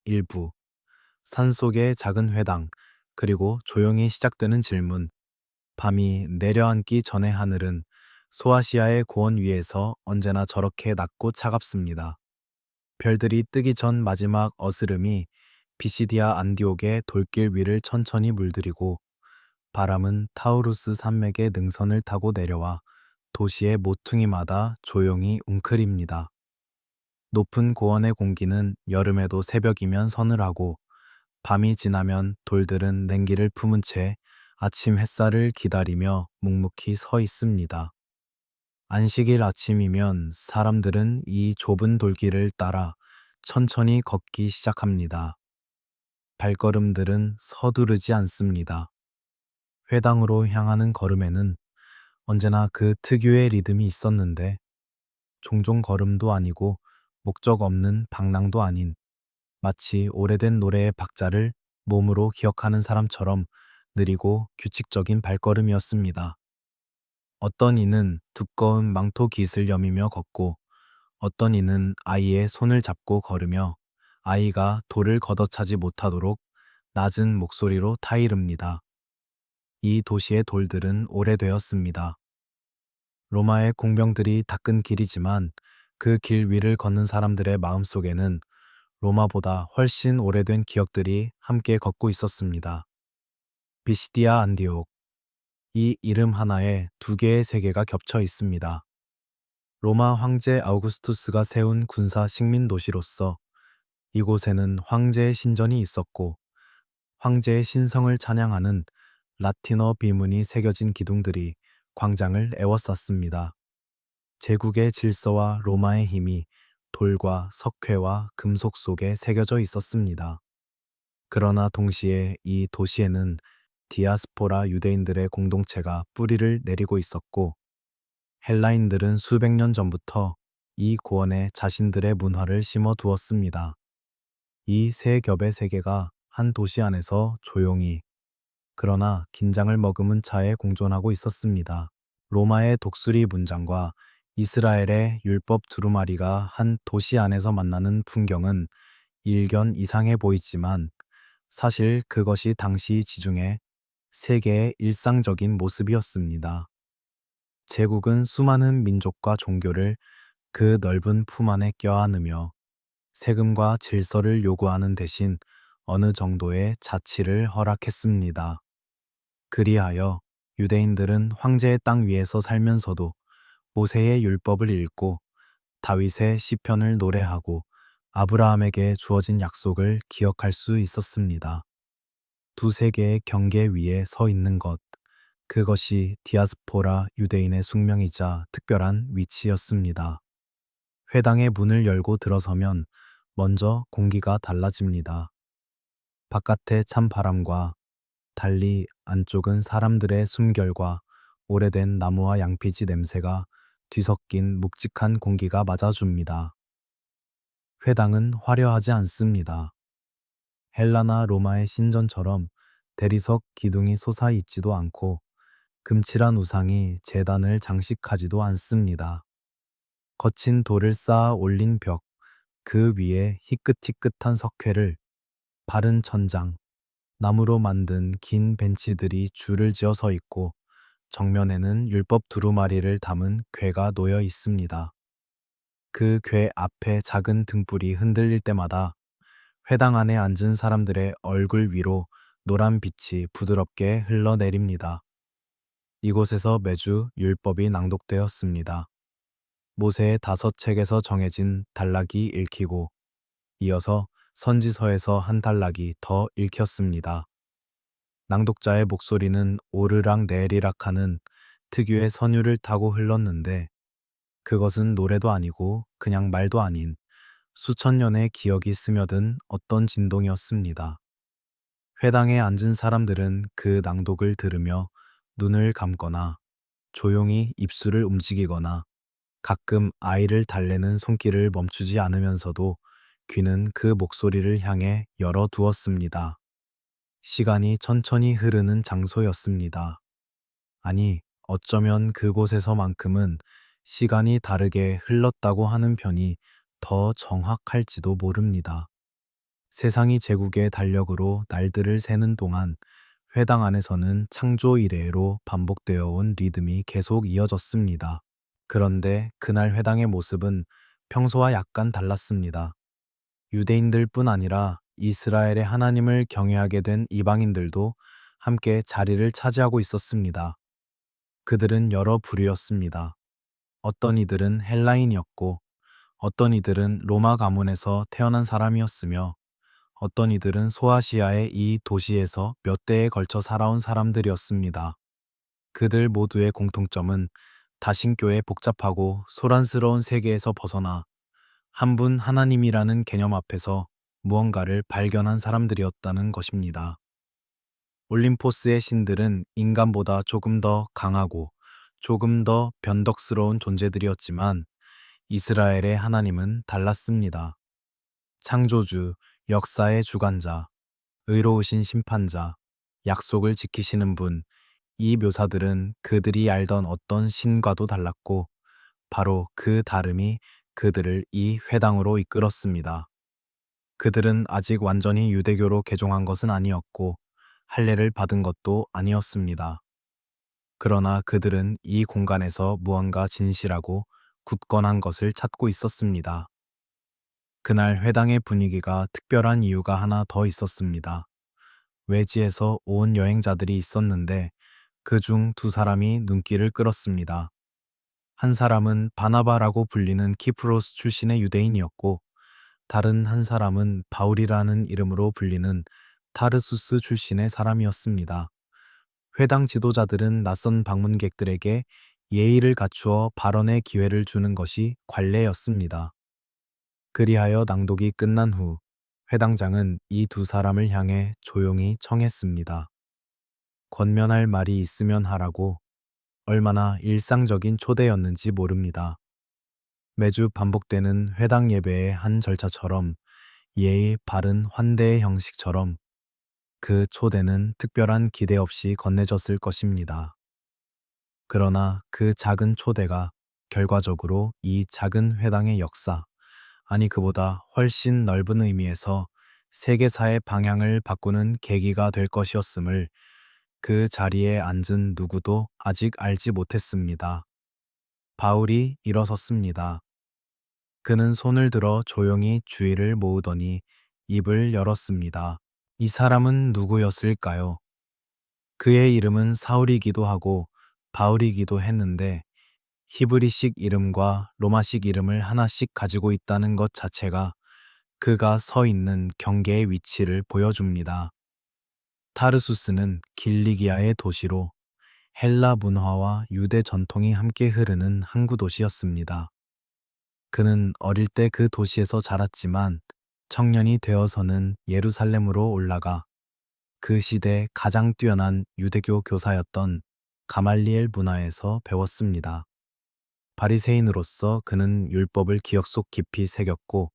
일부, 산속의 작은 회당, 그리고 조용히 시작되는 질문. 밤이 내려앉기 전의 하늘은 소아시아의 고원 위에서 언제나 저렇게 낮고 차갑습니다. 별들이 뜨기 전 마지막 어스름이 비시디아 안디옥의 돌길 위를 천천히 물들이고, 바람은 타우루스 산맥의 능선을 타고 내려와 도시의 모퉁이마다 조용히 웅크립니다. 높은 고원의 공기는 여름에도 새벽이면 서늘하고, 밤이 지나면 돌들은 냉기를 품은 채 아침 햇살을 기다리며 묵묵히 서 있습니다. 안식일 아침이면 사람들은 이 좁은 돌길을 따라 천천히 걷기 시작합니다. 발걸음들은 서두르지 않습니다. 회당으로 향하는 걸음에는 언제나 그 특유의 리듬이 있었는데, 종종 걸음도 아니고 목적 없는 방랑도 아닌, 마치 오래된 노래의 박자를 몸으로 기억하는 사람처럼 느리고 규칙적인 발걸음이었습니다. 어떤 이는 두꺼운 망토 깃을 여미며 걷고, 어떤 이는 아이의 손을 잡고 걸으며 아이가 돌을 걷어차지 못하도록 낮은 목소리로 타이릅니다. 이 도시의 돌들은 오래되었습니다. 로마의 공병들이 닦은 길이지만 그 길 위를 걷는 사람들의 마음속에는 로마보다 훨씬 오래된 기억들이 함께 걷고 있었습니다. 비시디아 안디옥. 이 이름 하나에 두 개의 세계가 겹쳐 있습니다. 로마 황제 아우구스투스가 세운 군사 식민 도시로서 이곳에는 황제의 신전이 있었고, 황제의 신성을 찬양하는 라틴어 비문이 새겨진 기둥들이 광장을 에워쌌습니다. 제국의 질서와 로마의 힘이 돌과 석회와 금속 속에 새겨져 있었습니다. 그러나 동시에 이 도시에는 디아스포라 유대인들의 공동체가 뿌리를 내리고 있었고, 헬라인들은 수백 년 전부터 이 고원에 자신들의 문화를 심어 두었습니다. 이 세 겹의 세계가 한 도시 안에서 조용히, 그러나 긴장을 머금은 차에 공존하고 있었습니다. 로마의 독수리 문장과 이스라엘의 율법 두루마리가 한 도시 안에서 만나는 풍경은 일견 이상해 보이지만, 사실 그것이 당시 지중해 세계의 일상적인 모습이었습니다. 제국은 수많은 민족과 종교를 그 넓은 품 안에 껴안으며 세금과 질서를 요구하는 대신 어느 정도의 자치를 허락했습니다. 그리하여 유대인들은 황제의 땅 위에서 살면서도 모세의 율법을 읽고 다윗의 시편을 노래하고 아브라함에게 주어진 약속을 기억할 수 있었습니다. 두 세계의 경계 위에 서 있는 것, 그것이 디아스포라 유대인의 숙명이자 특별한 위치였습니다. 회당의 문을 열고 들어서면 먼저 공기가 달라집니다. 바깥의 찬바람과 달리 안쪽은 사람들의 숨결과 오래된 나무와 양피지 냄새가 뒤섞인 묵직한 공기가 맞아줍니다. 회당은 화려하지 않습니다. 헬라나 로마의 신전처럼 대리석 기둥이 솟아있지도 않고 금칠한 우상이 제단을 장식하지도 않습니다. 거친 돌을 쌓아 올린 벽, 그 위에 희끗희끗한 석회를, 바른 천장, 나무로 만든 긴 벤치들이 줄을 지어 서 있고, 정면에는 율법 두루마리를 담은 궤가 놓여 있습니다. 그 궤 앞에 작은 등불이 흔들릴 때마다 회당 안에 앉은 사람들의 얼굴 위로 노란 빛이 부드럽게 흘러내립니다. 이곳에서 매주 율법이 낭독되었습니다. 모세의 5책에서 정해진 단락이 읽히고, 이어서 선지서에서 한 단락이 더 읽혔습니다. 낭독자의 목소리는 오르락 내리락 하는 특유의 선율을 타고 흘렀는데, 그것은 노래도 아니고 그냥 말도 아닌 수천 년의 기억이 스며든 어떤 진동이었습니다. 회당에 앉은 사람들은 그 낭독을 들으며 눈을 감거나 조용히 입술을 움직이거나 가끔 아이를 달래는 손길을 멈추지 않으면서도 귀는 그 목소리를 향해 열어두었습니다. 시간이 천천히 흐르는 장소였습니다. 아니, 어쩌면 그곳에서만큼은 시간이 다르게 흘렀다고 하는 편이 더 정확할지도 모릅니다. 세상이 제국의 달력으로 날들을 세는 동안 회당 안에서는 창조 이래로 반복되어 온 리듬이 계속 이어졌습니다. 그런데 그날 회당의 모습은 평소와 약간 달랐습니다. 유대인들뿐 아니라 이스라엘의 하나님을 경외하게 된 이방인들도 함께 자리를 차지하고 있었습니다. 그들은 여러 부류였습니다. 어떤 이들은 헬라인이었고, 어떤 이들은 로마 가문에서 태어난 사람이었으며, 어떤 이들은 소아시아의 이 도시에서 몇 대에 걸쳐 살아온 사람들이었습니다. 그들 모두의 공통점은 다신교의 복잡하고 소란스러운 세계에서 벗어나 한 분 하나님이라는 개념 앞에서 무언가를 발견한 사람들이었다는 것입니다. 올림포스의 신들은 인간보다 조금 더 강하고 조금 더 변덕스러운 존재들이었지만 이스라엘의 하나님은 달랐습니다. 창조주, 역사의 주관자, 의로우신 심판자, 약속을 지키시는 분, 이 묘사들은 그들이 알던 어떤 신과도 달랐고 바로 그 다름이 그들을 이 회당으로 이끌었습니다. 그들은 아직 완전히 유대교로 개종한 것은 아니었고 할례를 받은 것도 아니었습니다. 그러나 그들은 이 공간에서 무언가 진실하고 굳건한 것을 찾고 있었습니다. 그날 회당의 분위기가 특별한 이유가 하나 더 있었습니다. 외지에서 온 여행자들이 있었는데 그중 두 사람이 눈길을 끌었습니다. 한 사람은 바나바라고 불리는 키프로스 출신의 유대인이었고 다른 한 사람은 바울이라는 이름으로 불리는 타르수스 출신의 사람이었습니다. 회당 지도자들은 낯선 방문객들에게 예의를 갖추어 발언의 기회를 주는 것이 관례였습니다. 그리하여 낭독이 끝난 후 회당장은 이 두 사람을 향해 조용히 청했습니다. 권면할 말이 있으면 하라고. 얼마나 일상적인 초대였는지 모릅니다. 매주 반복되는 회당 예배의 한 절차처럼 예의 바른 환대의 형식처럼 그 초대는 특별한 기대 없이 건네졌을 것입니다. 그러나 그 작은 초대가 결과적으로 이 작은 회당의 역사, 아니 그보다 훨씬 넓은 의미에서 세계사의 방향을 바꾸는 계기가 될 것이었음을 그 자리에 앉은 누구도 아직 알지 못했습니다. 바울이 일어섰습니다. 그는 손을 들어 조용히 주의를 모으더니 입을 열었습니다. 이 사람은 누구였을까요? 그의 이름은 사울이기도 하고 바울이기도 했는데 히브리식 이름과 로마식 이름을 하나씩 가지고 있다는 것 자체가 그가 서 있는 경계의 위치를 보여줍니다. 타르수스는 길리기아의 도시로 헬라 문화와 유대 전통이 함께 흐르는 항구 도시였습니다. 그는 어릴 때 그 도시에서 자랐지만 청년이 되어서는 예루살렘으로 올라가 그 시대 가장 뛰어난 유대교 교사였던 가말리엘 문화에서 배웠습니다. 바리새인으로서 그는 율법을 기억 속 깊이 새겼고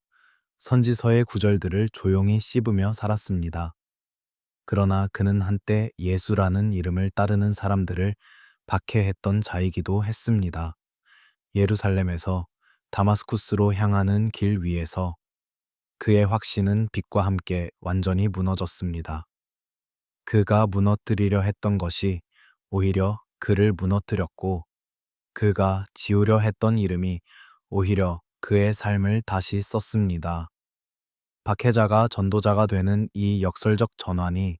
선지서의 구절들을 조용히 씹으며 살았습니다. 그러나 그는 한때 예수라는 이름을 따르는 사람들을 박해했던 자이기도 했습니다. 예루살렘에서 다마스쿠스로 향하는 길 위에서 그의 확신은 빛과 함께 완전히 무너졌습니다. 그가 무너뜨리려 했던 것이 오히려 그를 무너뜨렸고 그가 지우려 했던 이름이 오히려 그의 삶을 다시 썼습니다. 박해자가 전도자가 되는 이 역설적 전환이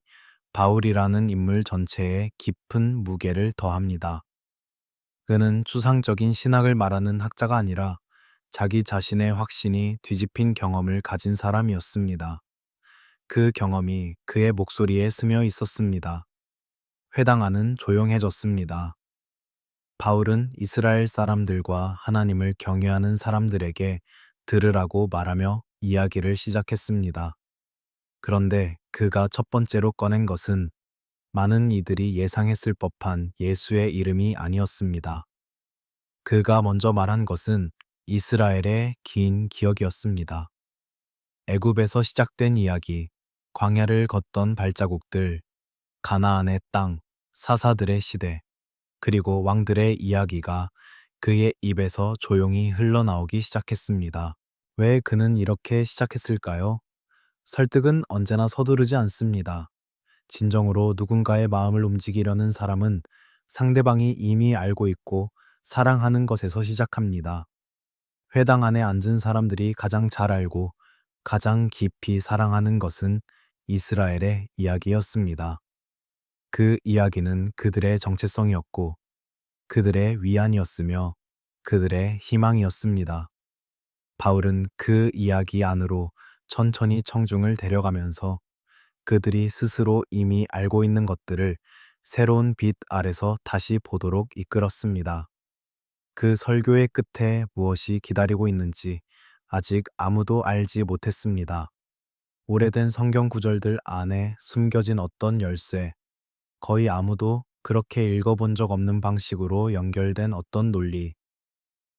바울이라는 인물 전체에 깊은 무게를 더합니다. 그는 추상적인 신학을 말하는 학자가 아니라 자기 자신의 확신이 뒤집힌 경험을 가진 사람이었습니다. 그 경험이 그의 목소리에 스며 있었습니다. 회당 안은 조용해졌습니다. 바울은 이스라엘 사람들과 하나님을 경외하는 사람들에게 들으라고 말하며 이야기를 시작했습니다. 그런데 그가 첫 번째로 꺼낸 것은 많은 이들이 예상했을 법한 예수의 이름이 아니었습니다. 그가 먼저 말한 것은 이스라엘의 긴 기억이었습니다. 애굽에서 시작된 이야기, 광야를 걷던 발자국들, 가나안의 땅, 사사들의 시대, 그리고 왕들의 이야기가 그의 입에서 조용히 흘러나오기 시작했습니다. 왜 그는 이렇게 시작했을까요? 설득은 언제나 서두르지 않습니다. 진정으로 누군가의 마음을 움직이려는 사람은 상대방이 이미 알고 있고 사랑하는 것에서 시작합니다. 회당 안에 앉은 사람들이 가장 잘 알고 가장 깊이 사랑하는 것은 이스라엘의 이야기였습니다. 그 이야기는 그들의 정체성이었고 그들의 위안이었으며 그들의 희망이었습니다. 바울은 그 이야기 안으로 천천히 청중을 데려가면서 그들이 스스로 이미 알고 있는 것들을 새로운 빛 아래서 다시 보도록 이끌었습니다. 그 설교의 끝에 무엇이 기다리고 있는지 아직 아무도 알지 못했습니다. 오래된 성경 구절들 안에 숨겨진 어떤 열쇠, 거의 아무도 그렇게 읽어본 적 없는 방식으로 연결된 어떤 논리,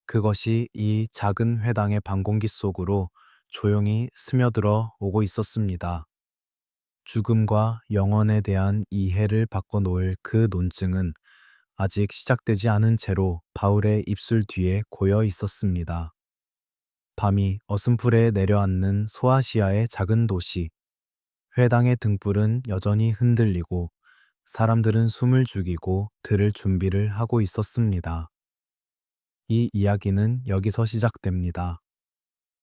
그것이 이 작은 회당의 방공기 속으로 조용히 스며들어 오고 있었습니다. 죽음과 영혼에 대한 이해를 바꿔놓을 그 논증은 아직 시작되지 않은 채로 바울의 입술 뒤에 고여 있었습니다. 밤이 어슴풀에 내려앉는 소아시아의 작은 도시, 회당의 등불은 여전히 흔들리고 사람들은 숨을 죽이고 들을 준비를 하고 있었습니다. 이 이야기는 여기서 시작됩니다.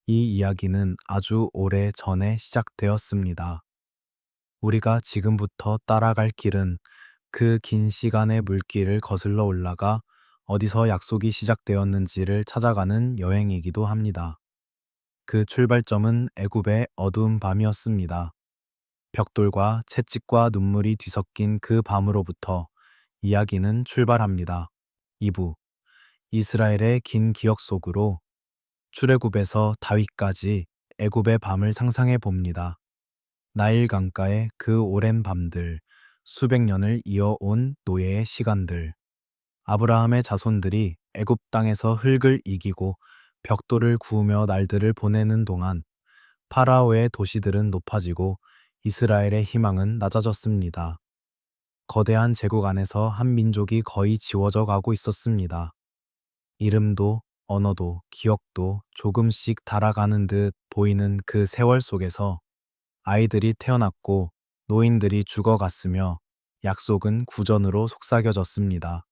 이 이야기는 아주 오래 전에 시작되었습니다. 우리가 지금부터 따라갈 길은 그 긴 시간의 물길을 거슬러 올라가 어디서 약속이 시작되었는지를 찾아가는 여행이기도 합니다. 그 출발점은 애굽의 어두운 밤이었습니다. 벽돌과 채찍과 눈물이 뒤섞인 그 밤으로부터 이야기는 출발합니다. 2부 이스라엘의 긴 기억 속으로 출애굽에서 다윗까지 애굽의 밤을 상상해 봅니다. 나일 강가의 그 오랜 밤들, 수백 년을 이어온 노예의 시간들, 아브라함의 자손들이 애굽 땅에서 흙을 이기고 벽돌을 구우며 날들을 보내는 동안 파라오의 도시들은 높아지고 이스라엘의 희망은 낮아졌습니다. 거대한 제국 안에서 한 민족이 거의 지워져 가고 있었습니다. 이름도 언어도 기억도 조금씩 달아가는 듯 보이는 그 세월 속에서 아이들이 태어났고 노인들이 죽어갔으며 약속은 구전으로 속삭여졌습니다.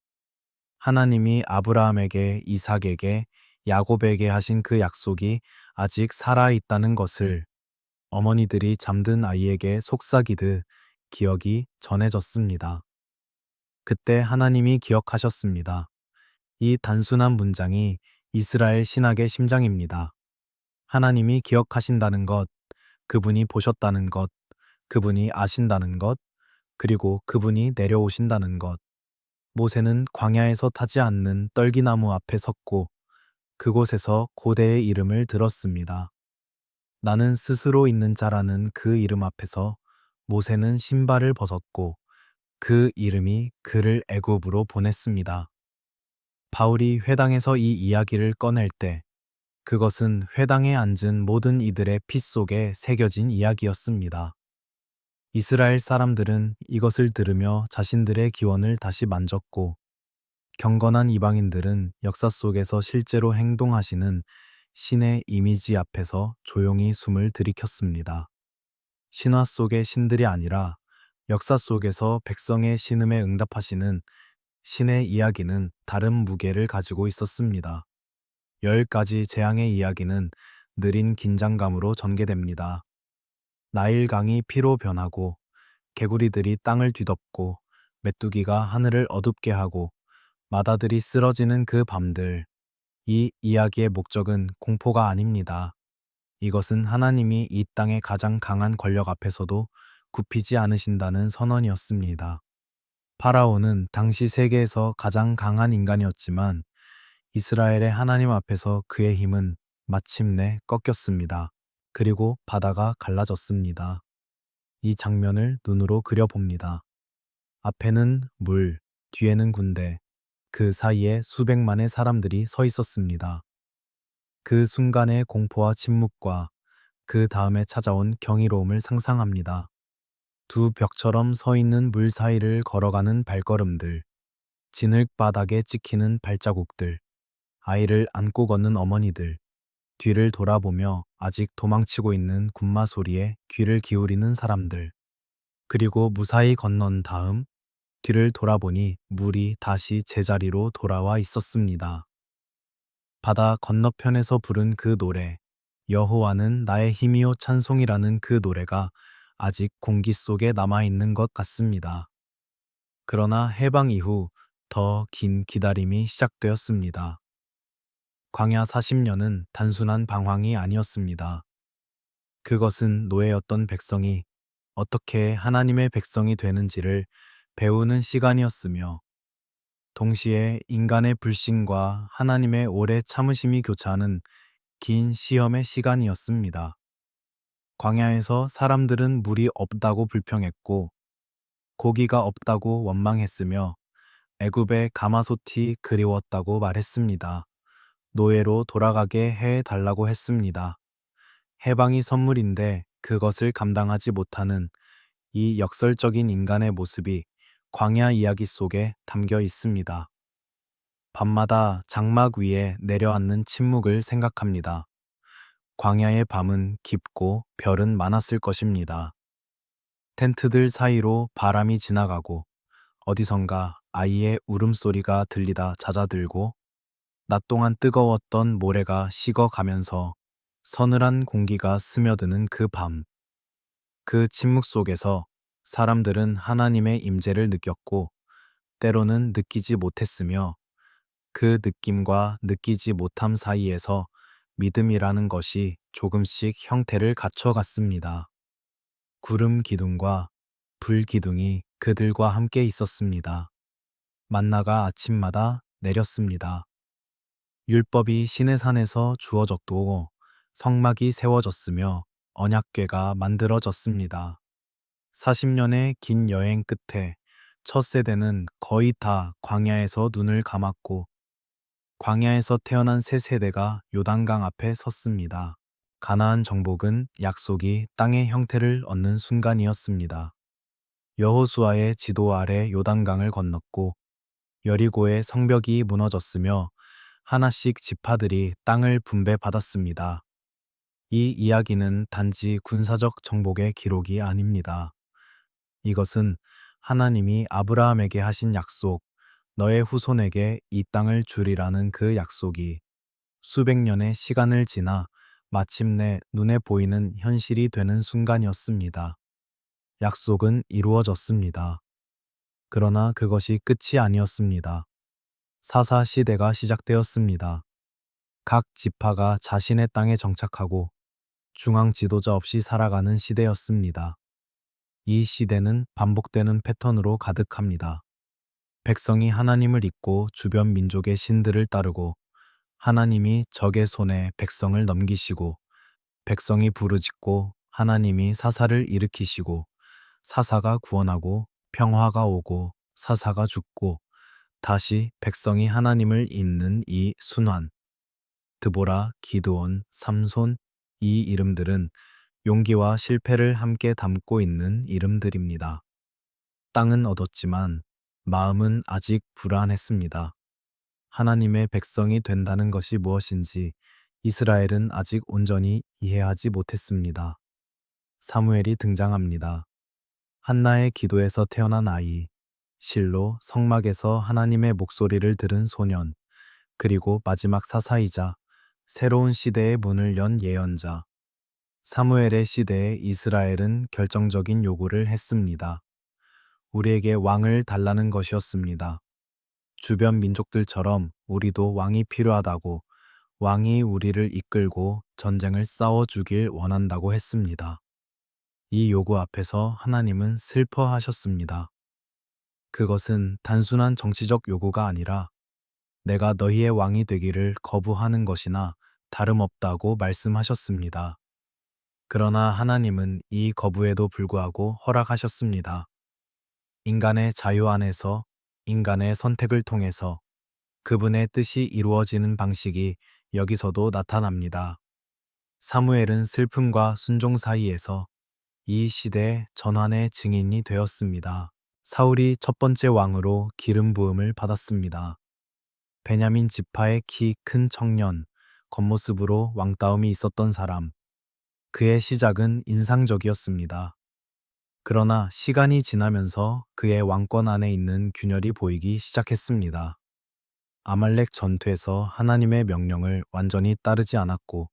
하나님이 아브라함에게, 이삭에게, 야곱에게 하신 그 약속이 아직 살아있다는 것을 어머니들이 잠든 아이에게 속삭이듯 기억이 전해졌습니다. 그때 하나님이 기억하셨습니다. 이 단순한 문장이 이스라엘 신학의 심장입니다. 하나님이 기억하신다는 것, 그분이 보셨다는 것, 그분이 아신다는 것, 그리고 그분이 내려오신다는 것. 모세는 광야에서 타지 않는 떨기나무 앞에 섰고 그곳에서 고대의 이름을 들었습니다. 나는 스스로 있는 자라는 그 이름 앞에서 모세는 신발을 벗었고 그 이름이 그를 애굽으로 보냈습니다. 바울이 회당에서 이 이야기를 꺼낼 때 그것은 회당에 앉은 모든 이들의 피 속에 새겨진 이야기였습니다. 이스라엘 사람들은 이것을 들으며 자신들의 기원을 다시 만졌고 경건한 이방인들은 역사 속에서 실제로 행동하시는 신의 이미지 앞에서 조용히 숨을 들이켰습니다. 신화 속의 신들이 아니라 역사 속에서 백성의 신음에 응답하시는 신의 이야기는 다른 무게를 가지고 있었습니다. 10가지 재앙의 이야기는 느린 긴장감으로 전개됩니다. 나일강이 피로 변하고 개구리들이 땅을 뒤덮고 메뚜기가 하늘을 어둡게 하고 마다들이 쓰러지는 그 밤들. 이 이야기의 목적은 공포가 아닙니다. 이것은 하나님이 이 땅의 가장 강한 권력 앞에서도 굽히지 않으신다는 선언이었습니다. 파라오는 당시 세계에서 가장 강한 인간이었지만 이스라엘의 하나님 앞에서 그의 힘은 마침내 꺾였습니다. 그리고 바다가 갈라졌습니다. 이 장면을 눈으로 그려봅니다. 앞에는 물, 뒤에는 군대, 그 사이에 수백만의 사람들이 서 있었습니다. 그 순간의 공포와 침묵과 그 다음에 찾아온 경이로움을 상상합니다. 두 벽처럼 서 있는 물 사이를 걸어가는 발걸음들, 진흙바닥에 찍히는 발자국들, 아이를 안고 걷는 어머니들, 뒤를 돌아보며 아직 도망치고 있는 군마 소리에 귀를 기울이는 사람들. 그리고 무사히 건넌 다음 뒤를 돌아보니 물이 다시 제자리로 돌아와 있었습니다. 바다 건너편에서 부른 그 노래, 여호와는 나의 힘이요 찬송이라는 그 노래가 아직 공기 속에 남아있는 것 같습니다. 그러나 해방 이후 더 긴 기다림이 시작되었습니다. 광야 40년은 단순한 방황이 아니었습니다. 그것은 노예였던 백성이 어떻게 하나님의 백성이 되는지를 배우는 시간이었으며, 동시에 인간의 불신과 하나님의 오래 참으심이 교차하는 긴 시험의 시간이었습니다. 광야에서 사람들은 물이 없다고 불평했고, 고기가 없다고 원망했으며, 애굽의 가마솥이 그리웠다고 말했습니다. 노예로 돌아가게 해 달라고 했습니다. 해방이 선물인데 그것을 감당하지 못하는 이 역설적인 인간의 모습이 광야 이야기 속에 담겨 있습니다. 밤마다 장막 위에 내려앉는 침묵을 생각합니다. 광야의 밤은 깊고 별은 많았을 것입니다. 텐트들 사이로 바람이 지나가고 어디선가 아이의 울음소리가 들리다 잦아들고 낮 동안 뜨거웠던 모래가 식어가면서 서늘한 공기가 스며드는 그 밤. 그 침묵 속에서 사람들은 하나님의 임재를 느꼈고 때로는 느끼지 못했으며, 그 느낌과 느끼지 못함 사이에서 믿음이라는 것이 조금씩 형태를 갖춰갔습니다. 구름 기둥과 불 기둥이 그들과 함께 있었습니다. 만나가 아침마다 내렸습니다. 율법이 시내산에서 주어졌고 성막이 세워졌으며 언약궤가 만들어졌습니다. 40년의 긴 여행 끝에 첫 세대는 거의 다 광야에서 눈을 감았고, 광야에서 태어난 새 세대가 요단강 앞에 섰습니다. 가나안 정복은 약속이 땅의 형태를 얻는 순간이었습니다. 여호수아의 지도 아래 요단강을 건넜고 여리고의 성벽이 무너졌으며 하나씩 지파들이 땅을 분배받았습니다. 이 이야기는 단지 군사적 정복의 기록이 아닙니다. 이것은 하나님이 아브라함에게 하신 약속, 너의 후손에게 이 땅을 주리라는 그 약속이 수백 년의 시간을 지나 마침내 눈에 보이는 현실이 되는 순간이었습니다. 약속은 이루어졌습니다. 그러나 그것이 끝이 아니었습니다. 사사 시대가 시작되었습니다. 각 지파가 자신의 땅에 정착하고 중앙 지도자 없이 살아가는 시대였습니다. 이 시대는 반복되는 패턴으로 가득합니다. 백성이 하나님을 잊고 주변 민족의 신들을 따르고, 하나님이 적의 손에 백성을 넘기시고, 백성이 부르짖고 하나님이 사사를 일으키시고, 사사가 구원하고 평화가 오고 사사가 죽고 다시 백성이 하나님을 잇는 이 순환. 드보라, 기드온, 삼손, 이 이름들은 용기와 실패를 함께 담고 있는 이름들입니다. 땅은 얻었지만 마음은 아직 불안했습니다. 하나님의 백성이 된다는 것이 무엇인지 이스라엘은 아직 온전히 이해하지 못했습니다. 사무엘이 등장합니다. 한나의 기도에서 태어난 아이, 실로 성막에서 하나님의 목소리를 들은 소년, 그리고 마지막 사사이자 새로운 시대의 문을 연 예언자. 사무엘의 시대에 이스라엘은 결정적인 요구를 했습니다. 우리에게 왕을 달라는 것이었습니다. 주변 민족들처럼 우리도 왕이 필요하다고, 왕이 우리를 이끌고 전쟁을 싸워주길 원한다고 했습니다. 이 요구 앞에서 하나님은 슬퍼하셨습니다. 그것은 단순한 정치적 요구가 아니라 내가 너희의 왕이 되기를 거부하는 것이나 다름없다고 말씀하셨습니다. 그러나 하나님은 이 거부에도 불구하고 허락하셨습니다. 인간의 자유 안에서, 인간의 선택을 통해서 그분의 뜻이 이루어지는 방식이 여기서도 나타납니다. 사무엘은 슬픔과 순종 사이에서 이 시대의 전환의 증인이 되었습니다. 사울이 첫 번째 왕으로 기름 부음을 받았습니다. 베냐민 지파의 키 큰 청년, 겉모습으로 왕따움이 있었던 사람. 그의 시작은 인상적이었습니다. 그러나 시간이 지나면서 그의 왕권 안에 있는 균열이 보이기 시작했습니다. 아말렉 전투에서 하나님의 명령을 완전히 따르지 않았고,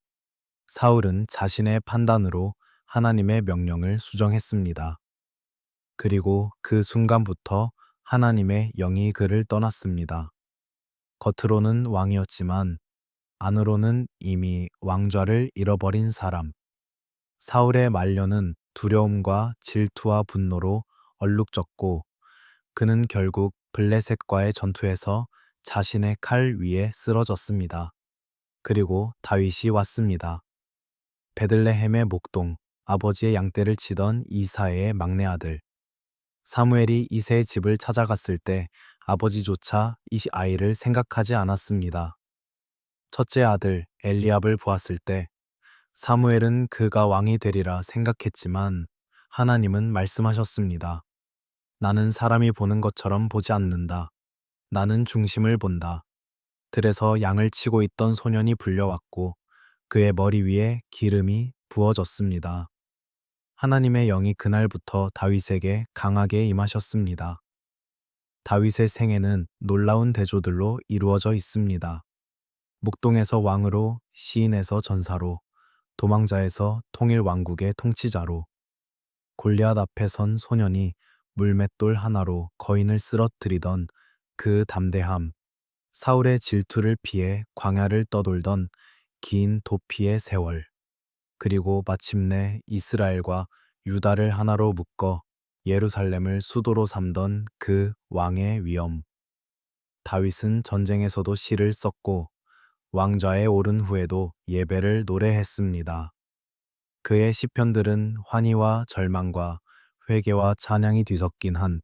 사울은 자신의 판단으로 하나님의 명령을 수정했습니다. 그리고 그 순간부터 하나님의 영이 그를 떠났습니다. 겉으로는 왕이었지만 안으로는 이미 왕좌를 잃어버린 사람. 사울의 말년은 두려움과 질투와 분노로 얼룩졌고, 그는 결국 블레셋과의 전투에서 자신의 칼 위에 쓰러졌습니다. 그리고 다윗이 왔습니다. 베들레헴의 목동, 아버지의 양떼를 치던 이사야의 막내 아들. 사무엘이 이새의 집을 찾아갔을 때 아버지조차 이 아이를 생각하지 않았습니다. 첫째 아들 엘리압을 보았을 때 사무엘은 그가 왕이 되리라 생각했지만 하나님은 말씀하셨습니다. 나는 사람이 보는 것처럼 보지 않는다. 나는 중심을 본다. 들에서 양을 치고 있던 소년이 불려왔고 그의 머리 위에 기름이 부어졌습니다. 하나님의 영이 그날부터 다윗에게 강하게 임하셨습니다. 다윗의 생애는 놀라운 대조들로 이루어져 있습니다. 목동에서 왕으로, 시인에서 전사로, 도망자에서 통일 왕국의 통치자로, 골리앗 앞에 선 소년이 물맷돌 하나로 거인을 쓰러뜨리던 그 담대함, 사울의 질투를 피해 광야를 떠돌던 긴 도피의 세월, 그리고 마침내 이스라엘과 유다를 하나로 묶어 예루살렘을 수도로 삼던 그 왕의 위엄. 다윗은 전쟁에서도 시를 썼고 왕좌에 오른 후에도 예배를 노래했습니다. 그의 시편들은 환희와 절망과 회개와 찬양이 뒤섞인 한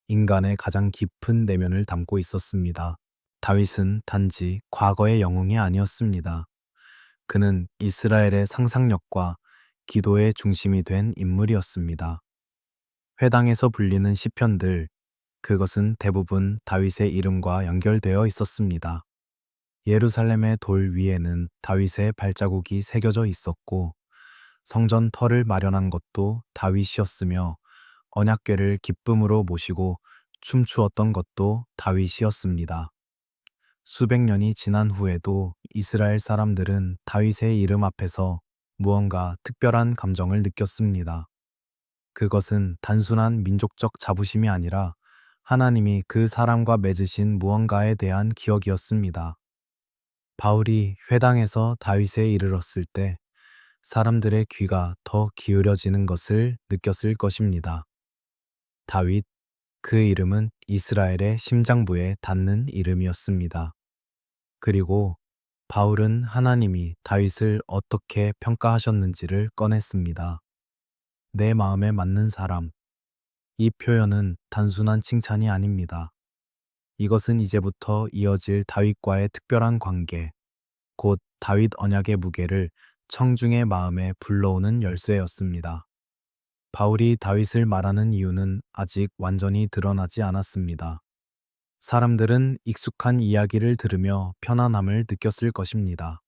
인간의 가장 깊은 내면을 담고 있었습니다. 다윗은 단지 과거의 영웅이 아니었습니다. 그는 이스라엘의 상상력과 기도의 중심이 된 인물이었습니다. 회당에서 불리는 시편들, 그것은 대부분 다윗의 이름과 연결되어 있었습니다. 예루살렘의 돌 위에는 다윗의 발자국이 새겨져 있었고, 성전 터를 마련한 것도 다윗이었으며, 언약궤를 기쁨으로 모시고 춤추었던 것도 다윗이었습니다. 수백 년이 지난 후에도 이스라엘 사람들은 다윗의 이름 앞에서 무언가 특별한 감정을 느꼈습니다. 그것은 단순한 민족적 자부심이 아니라 하나님이 그 사람과 맺으신 무언가에 대한 기억이었습니다. 바울이 회당에서 다윗에 이르렀을 때 사람들의 귀가 더 기울여지는 것을 느꼈을 것입니다. 다윗, 그 이름은 이스라엘의 심장부에 닿는 이름이었습니다. 그리고 바울은 하나님이 다윗을 어떻게 평가하셨는지를 꺼냈습니다. 내 마음에 맞는 사람. 이 표현은 단순한 칭찬이 아닙니다. 이것은 이제부터 이어질 다윗과의 특별한 관계, 곧 다윗 언약의 무게를 청중의 마음에 불러오는 열쇠였습니다. 바울이 다윗을 말하는 이유는 아직 완전히 드러나지 않았습니다. 사람들은 익숙한 이야기를 들으며 편안함을 느꼈을 것입니다.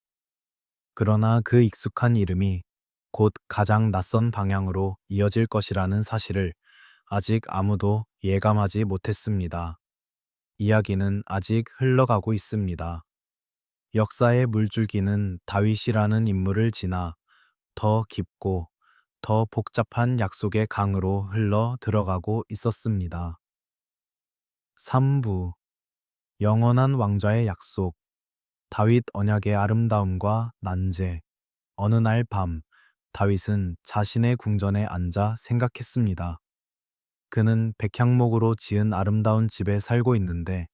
그러나 그 익숙한 이름이 곧 가장 낯선 방향으로 이어질 것이라는 사실을 아직 아무도 예감하지 못했습니다. 이야기는 아직 흘러가고 있습니다. 역사의 물줄기는 다윗이라는 인물을 지나 더 깊고 더 복잡한 약속의 강으로 흘러 들어가고 있었습니다. 3부 영원한 왕좌의 약속. 다윗 언약의 아름다움과 난제. 어느 날 밤, 다윗은 자신의 궁전에 앉아 생각했습니다. 그는 백향목으로 지은 아름다운 집에 살고 있는데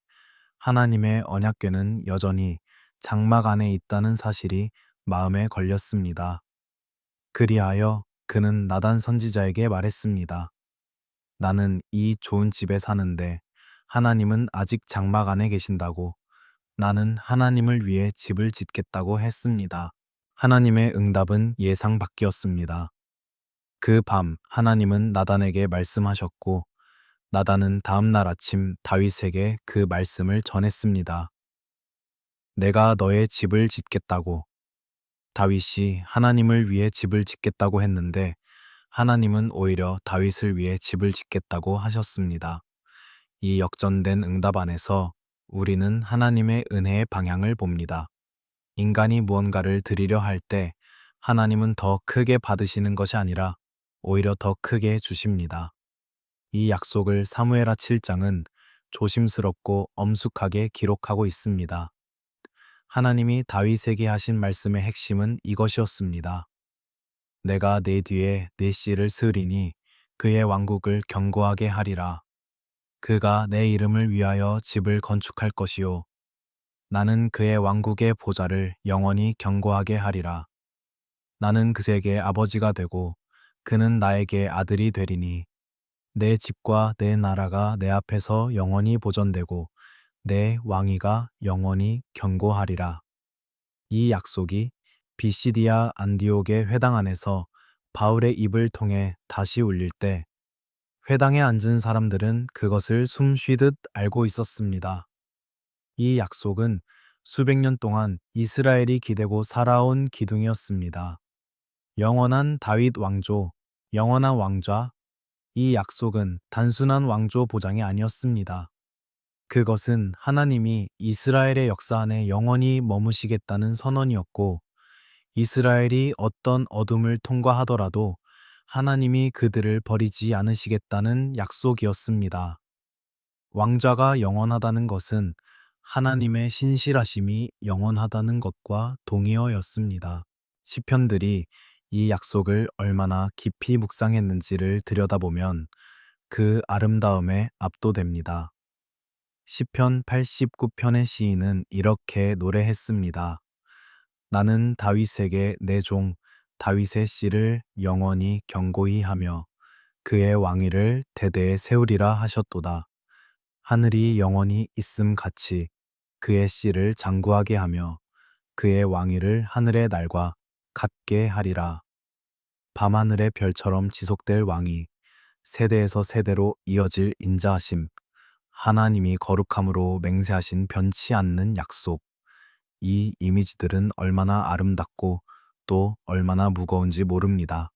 하나님의 언약궤는 여전히 장막 안에 있다는 사실이 마음에 걸렸습니다. 그리하여 그는 나단 선지자에게 말했습니다. 나는 이 좋은 집에 사는데 하나님은 아직 장막 안에 계신다고. 나는 하나님을 위해 집을 짓겠다고 했습니다. 하나님의 응답은 예상 밖이었습니다. 그 밤 하나님은 나단에게 말씀하셨고 나단은 다음 날 아침 다윗에게 그 말씀을 전했습니다. 내가 너의 집을 짓겠다고. 다윗이 하나님을 위해 집을 짓겠다고 했는데 하나님은 오히려 다윗을 위해 집을 짓겠다고 하셨습니다. 이 역전된 응답 안에서 우리는 하나님의 은혜의 방향을 봅니다. 인간이 무언가를 드리려 할 때 하나님은 더 크게 받으시는 것이 아니라 오히려 더 크게 주십니다. 이 약속을 사무엘하 7장은 조심스럽고 엄숙하게 기록하고 있습니다. 하나님이 다윗에게 하신 말씀의 핵심은 이것이었습니다. 내가 내 뒤에 내 씨를 쓰리니 그의 왕국을 견고하게 하리라. 그가 내 이름을 위하여 집을 건축할 것이요. 나는 그의 왕국의 보좌를 영원히 견고하게 하리라. 나는 그에게 아버지가 되고 그는 나에게 아들이 되리니 내 집과 내 나라가 내 앞에서 영원히 보존되고 내 왕위가 영원히 견고하리라. 이 약속이 비시디아 안디옥의 회당 안에서 바울의 입을 통해 다시 울릴 때 회당에 앉은 사람들은 그것을 숨 쉬듯 알고 있었습니다. 이 약속은 수백 년 동안 이스라엘이 기대고 살아온 기둥이었습니다. 영원한 다윗 왕조, 영원한 왕좌, 이 약속은 단순한 왕조 보장이 아니었습니다. 그것은 하나님이 이스라엘의 역사 안에 영원히 머무시겠다는 선언이었고, 이스라엘이 어떤 어둠을 통과하더라도 하나님이 그들을 버리지 않으시겠다는 약속이었습니다. 왕좌가 영원하다는 것은 하나님의 신실하심이 영원하다는 것과 동의어였습니다. 시편들이 이 약속을 얼마나 깊이 묵상했는지를 들여다보면 그 아름다움에 압도됩니다. 시편 89편의 시인은 이렇게 노래했습니다. 나는 다윗에게 내 종 다윗의 씨를 영원히 견고히 하며 그의 왕위를 대대에 세우리라 하셨도다. 하늘이 영원히 있음 같이 그의 씨를 장구하게 하며 그의 왕위를 하늘의 날과 같게 하리라. 밤하늘의 별처럼 지속될 왕위, 세대에서 세대로 이어질 인자하심, 하나님이 거룩함으로 맹세하신 변치 않는 약속, 이 이미지들은 얼마나 아름답고 또 얼마나 무거운지 모릅니다.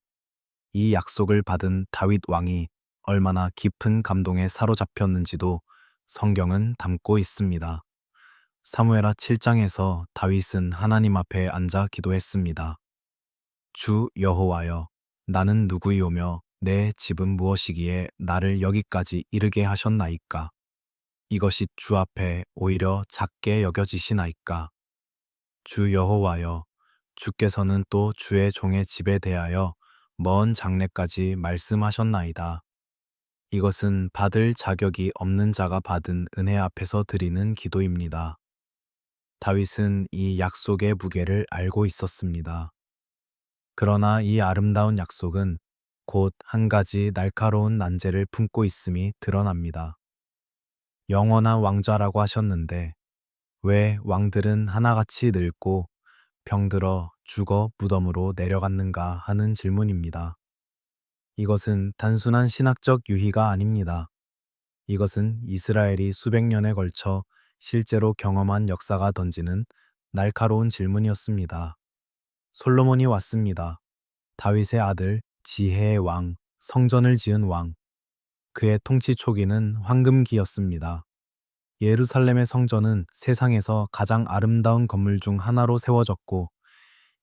이 약속을 받은 다윗 왕이 얼마나 깊은 감동에 사로잡혔는지도 성경은 담고 있습니다. 사무엘하 7장에서 다윗은 하나님 앞에 앉아 기도했습니다. 주 여호와여, 나는 누구이오며 내 집은 무엇이기에 나를 여기까지 이르게 하셨나이까? 이것이 주 앞에 오히려 작게 여겨지시나이까? 주 여호와여, 주께서는 또 주의 종의 집에 대하여 먼 장래까지 말씀하셨나이다. 이것은 받을 자격이 없는 자가 받은 은혜 앞에서 드리는 기도입니다. 다윗은 이 약속의 무게를 알고 있었습니다. 그러나 이 아름다운 약속은 곧 한 가지 날카로운 난제를 품고 있음이 드러납니다. 영원한 왕좌라고 하셨는데 왜 왕들은 하나같이 늙고 병들어 죽어 무덤으로 내려갔는가 하는 질문입니다. 이것은 단순한 신학적 유희가 아닙니다. 이것은 이스라엘이 수백 년에 걸쳐 실제로 경험한 역사가 던지는 날카로운 질문이었습니다. 솔로몬이 왔습니다. 다윗의 아들, 지혜의 왕, 성전을 지은 왕. 그의 통치 초기는 황금기였습니다. 예루살렘의 성전은 세상에서 가장 아름다운 건물 중 하나로 세워졌고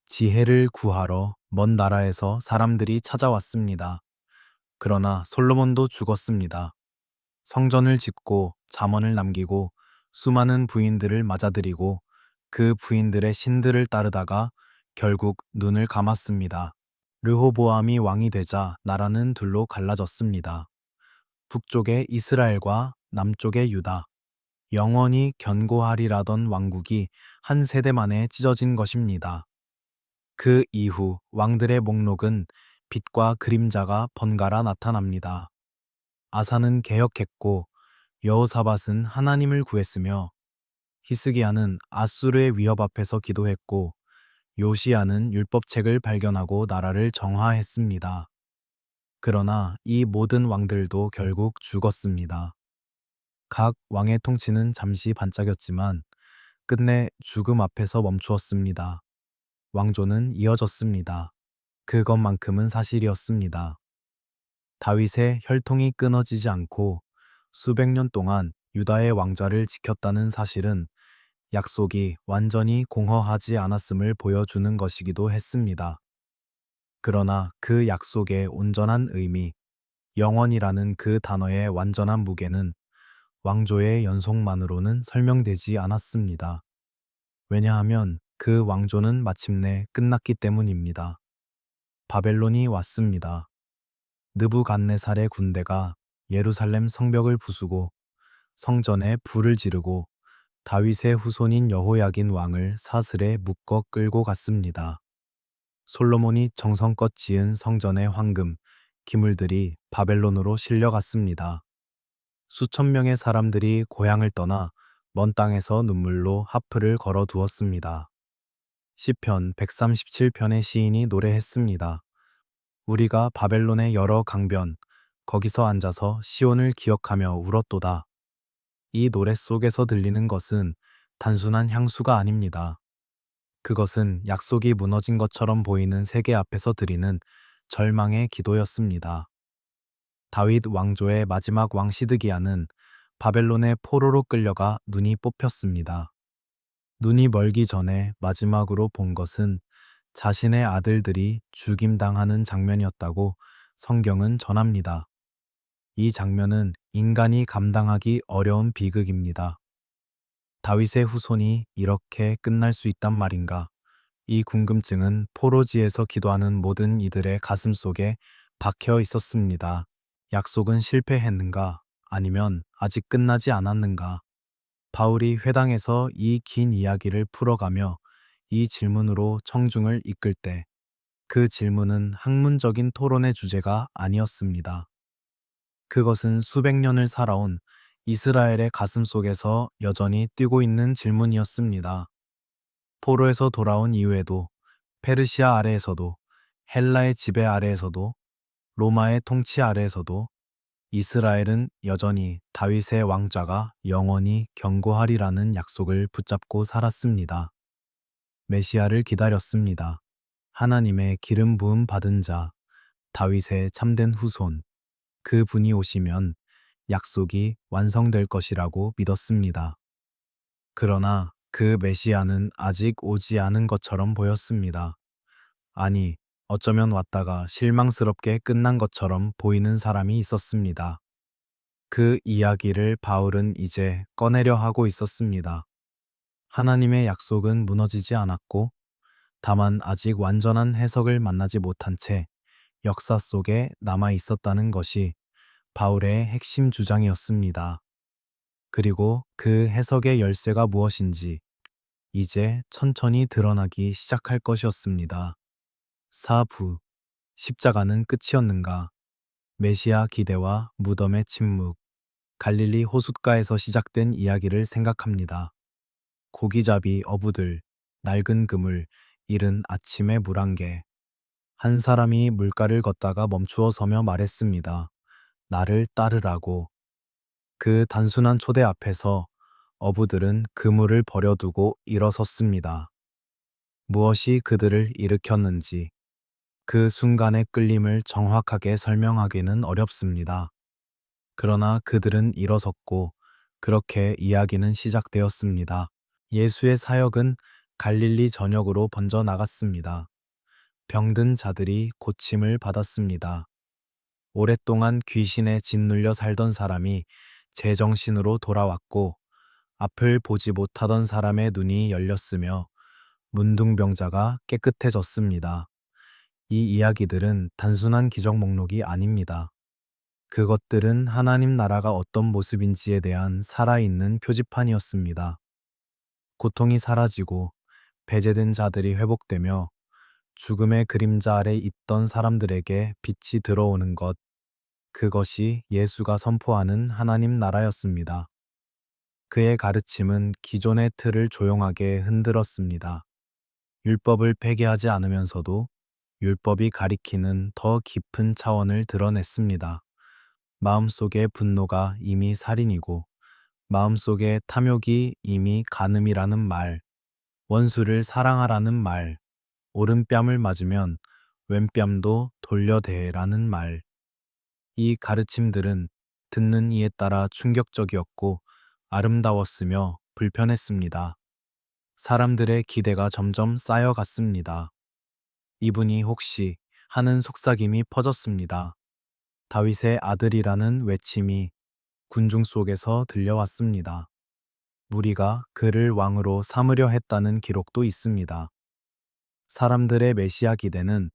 지혜를 구하러 먼 나라에서 사람들이 찾아왔습니다. 그러나 솔로몬도 죽었습니다. 성전을 짓고 잠언을 남기고 수많은 부인들을 맞아들이고 그 부인들의 신들을 따르다가 결국 눈을 감았습니다. 르호보암이 왕이 되자 나라는 둘로 갈라졌습니다. 북쪽의 이스라엘과 남쪽의 유다. 영원히 견고하리라던 왕국이 한 세대 만에 찢어진 것입니다. 그 이후 왕들의 목록은 빛과 그림자가 번갈아 나타납니다. 아사는 개혁했고 여호사밧은 하나님을 구했으며 히스기야는 아수르의 위협 앞에서 기도했고 요시야는 율법책을 발견하고 나라를 정화했습니다. 그러나 이 모든 왕들도 결국 죽었습니다. 각 왕의 통치는 잠시 반짝였지만 끝내 죽음 앞에서 멈추었습니다. 왕조는 이어졌습니다. 그것만큼은 사실이었습니다. 다윗의 혈통이 끊어지지 않고 수백 년 동안 유다의 왕좌를 지켰다는 사실은 약속이 완전히 공허하지 않았음을 보여주는 것이기도 했습니다. 그러나 그 약속의 온전한 의미, 영원이라는 그 단어의 완전한 무게는 왕조의 연속만으로는 설명되지 않았습니다. 왜냐하면 그 왕조는 마침내 끝났기 때문입니다. 바벨론이 왔습니다. 느부갓네살의 군대가 예루살렘 성벽을 부수고 성전에 불을 지르고 다윗의 후손인 여호야긴 왕을 사슬에 묶어 끌고 갔습니다. 솔로몬이 정성껏 지은 성전의 황금, 기물들이 바벨론으로 실려갔습니다. 수천 명의 사람들이 고향을 떠나 먼 땅에서 눈물로 하프를 걸어 두었습니다. 시편 137편의 시인이 노래했습니다. 우리가 바벨론의 여러 강변, 거기서 앉아서 시온을 기억하며 울었도다. 이 노래 속에서 들리는 것은 단순한 향수가 아닙니다. 그것은 약속이 무너진 것처럼 보이는 세계 앞에서 드리는 절망의 기도였습니다. 다윗 왕조의 마지막 왕 시드기야는 바벨론의 포로로 끌려가 눈이 뽑혔습니다. 눈이 멀기 전에 마지막으로 본 것은 자신의 아들들이 죽임당하는 장면이었다고 성경은 전합니다. 이 장면은 인간이 감당하기 어려운 비극입니다. 다윗의 후손이 이렇게 끝날 수 있단 말인가? 이 궁금증은 포로지에서 기도하는 모든 이들의 가슴 속에 박혀 있었습니다. 약속은 실패했는가? 아니면 아직 끝나지 않았는가? 바울이 회당에서 이 긴 이야기를 풀어가며 이 질문으로 청중을 이끌 때 그 질문은 학문적인 토론의 주제가 아니었습니다. 그것은 수백 년을 살아온 이스라엘의 가슴 속에서 여전히 뛰고 있는 질문이었습니다. 포로에서 돌아온 이후에도, 페르시아 아래에서도, 헬라의 지배 아래에서도, 로마의 통치 아래에서도 이스라엘은 여전히 다윗의 왕좌가 영원히 견고하리라는 약속을 붙잡고 살았습니다. 메시아를 기다렸습니다. 하나님의 기름 부음 받은 자, 다윗의 참된 후손, 그 분이 오시면 약속이 완성될 것이라고 믿었습니다. 그러나 그 메시아는 아직 오지 않은 것처럼 보였습니다. 아니, 어쩌면 왔다가 실망스럽게 끝난 것처럼 보이는 사람이 있었습니다. 그 이야기를 바울은 이제 꺼내려 하고 있었습니다. 하나님의 약속은 무너지지 않았고, 다만 아직 완전한 해석을 만나지 못한 채 역사 속에 남아 있었다는 것이 바울의 핵심 주장이었습니다. 그리고 그 해석의 열쇠가 무엇인지 이제 천천히 드러나기 시작할 것이었습니다. 4부 십자가는 끝이었는가? 메시아 기대와 무덤의 침묵. 갈릴리 호숫가에서 시작된 이야기를 생각합니다. 고기잡이 어부들, 낡은 그물, 이른 아침의 물안개. 한 사람이 물가를 걷다가 멈추어 서며 말했습니다. 나를 따르라고. 그 단순한 초대 앞에서 어부들은 그물을 버려두고 일어섰습니다. 무엇이 그들을 일으켰는지 그 순간의 끌림을 정확하게 설명하기는 어렵습니다. 그러나 그들은 일어섰고 그렇게 이야기는 시작되었습니다. 예수의 사역은 갈릴리 전역으로 번져 나갔습니다. 병든 자들이 고침을 받았습니다. 오랫동안 귀신에 짓눌려 살던 사람이 제정신으로 돌아왔고 앞을 보지 못하던 사람의 눈이 열렸으며 문둥병자가 깨끗해졌습니다. 이 이야기들은 단순한 기적 목록이 아닙니다. 그것들은 하나님 나라가 어떤 모습인지에 대한 살아있는 표지판이었습니다. 고통이 사라지고 배제된 자들이 회복되며 죽음의 그림자 아래 있던 사람들에게 빛이 들어오는 것, 그것이 예수가 선포하는 하나님 나라였습니다. 그의 가르침은 기존의 틀을 조용하게 흔들었습니다. 율법을 폐기하지 않으면서도 율법이 가리키는 더 깊은 차원을 드러냈습니다. 마음속의 분노가 이미 살인이고 마음속의 탐욕이 이미 간음이라는 말, 원수를 사랑하라는 말, 오른뺨을 맞으면 왼뺨도 돌려대라는 말. 이 가르침들은 듣는 이에 따라 충격적이었고 아름다웠으며 불편했습니다. 사람들의 기대가 점점 쌓여갔습니다. 이분이 혹시 하는 속삭임이 퍼졌습니다. 다윗의 아들이라는 외침이 군중 속에서 들려왔습니다. 무리가 그를 왕으로 삼으려 했다는 기록도 있습니다. 사람들의 메시아 기대는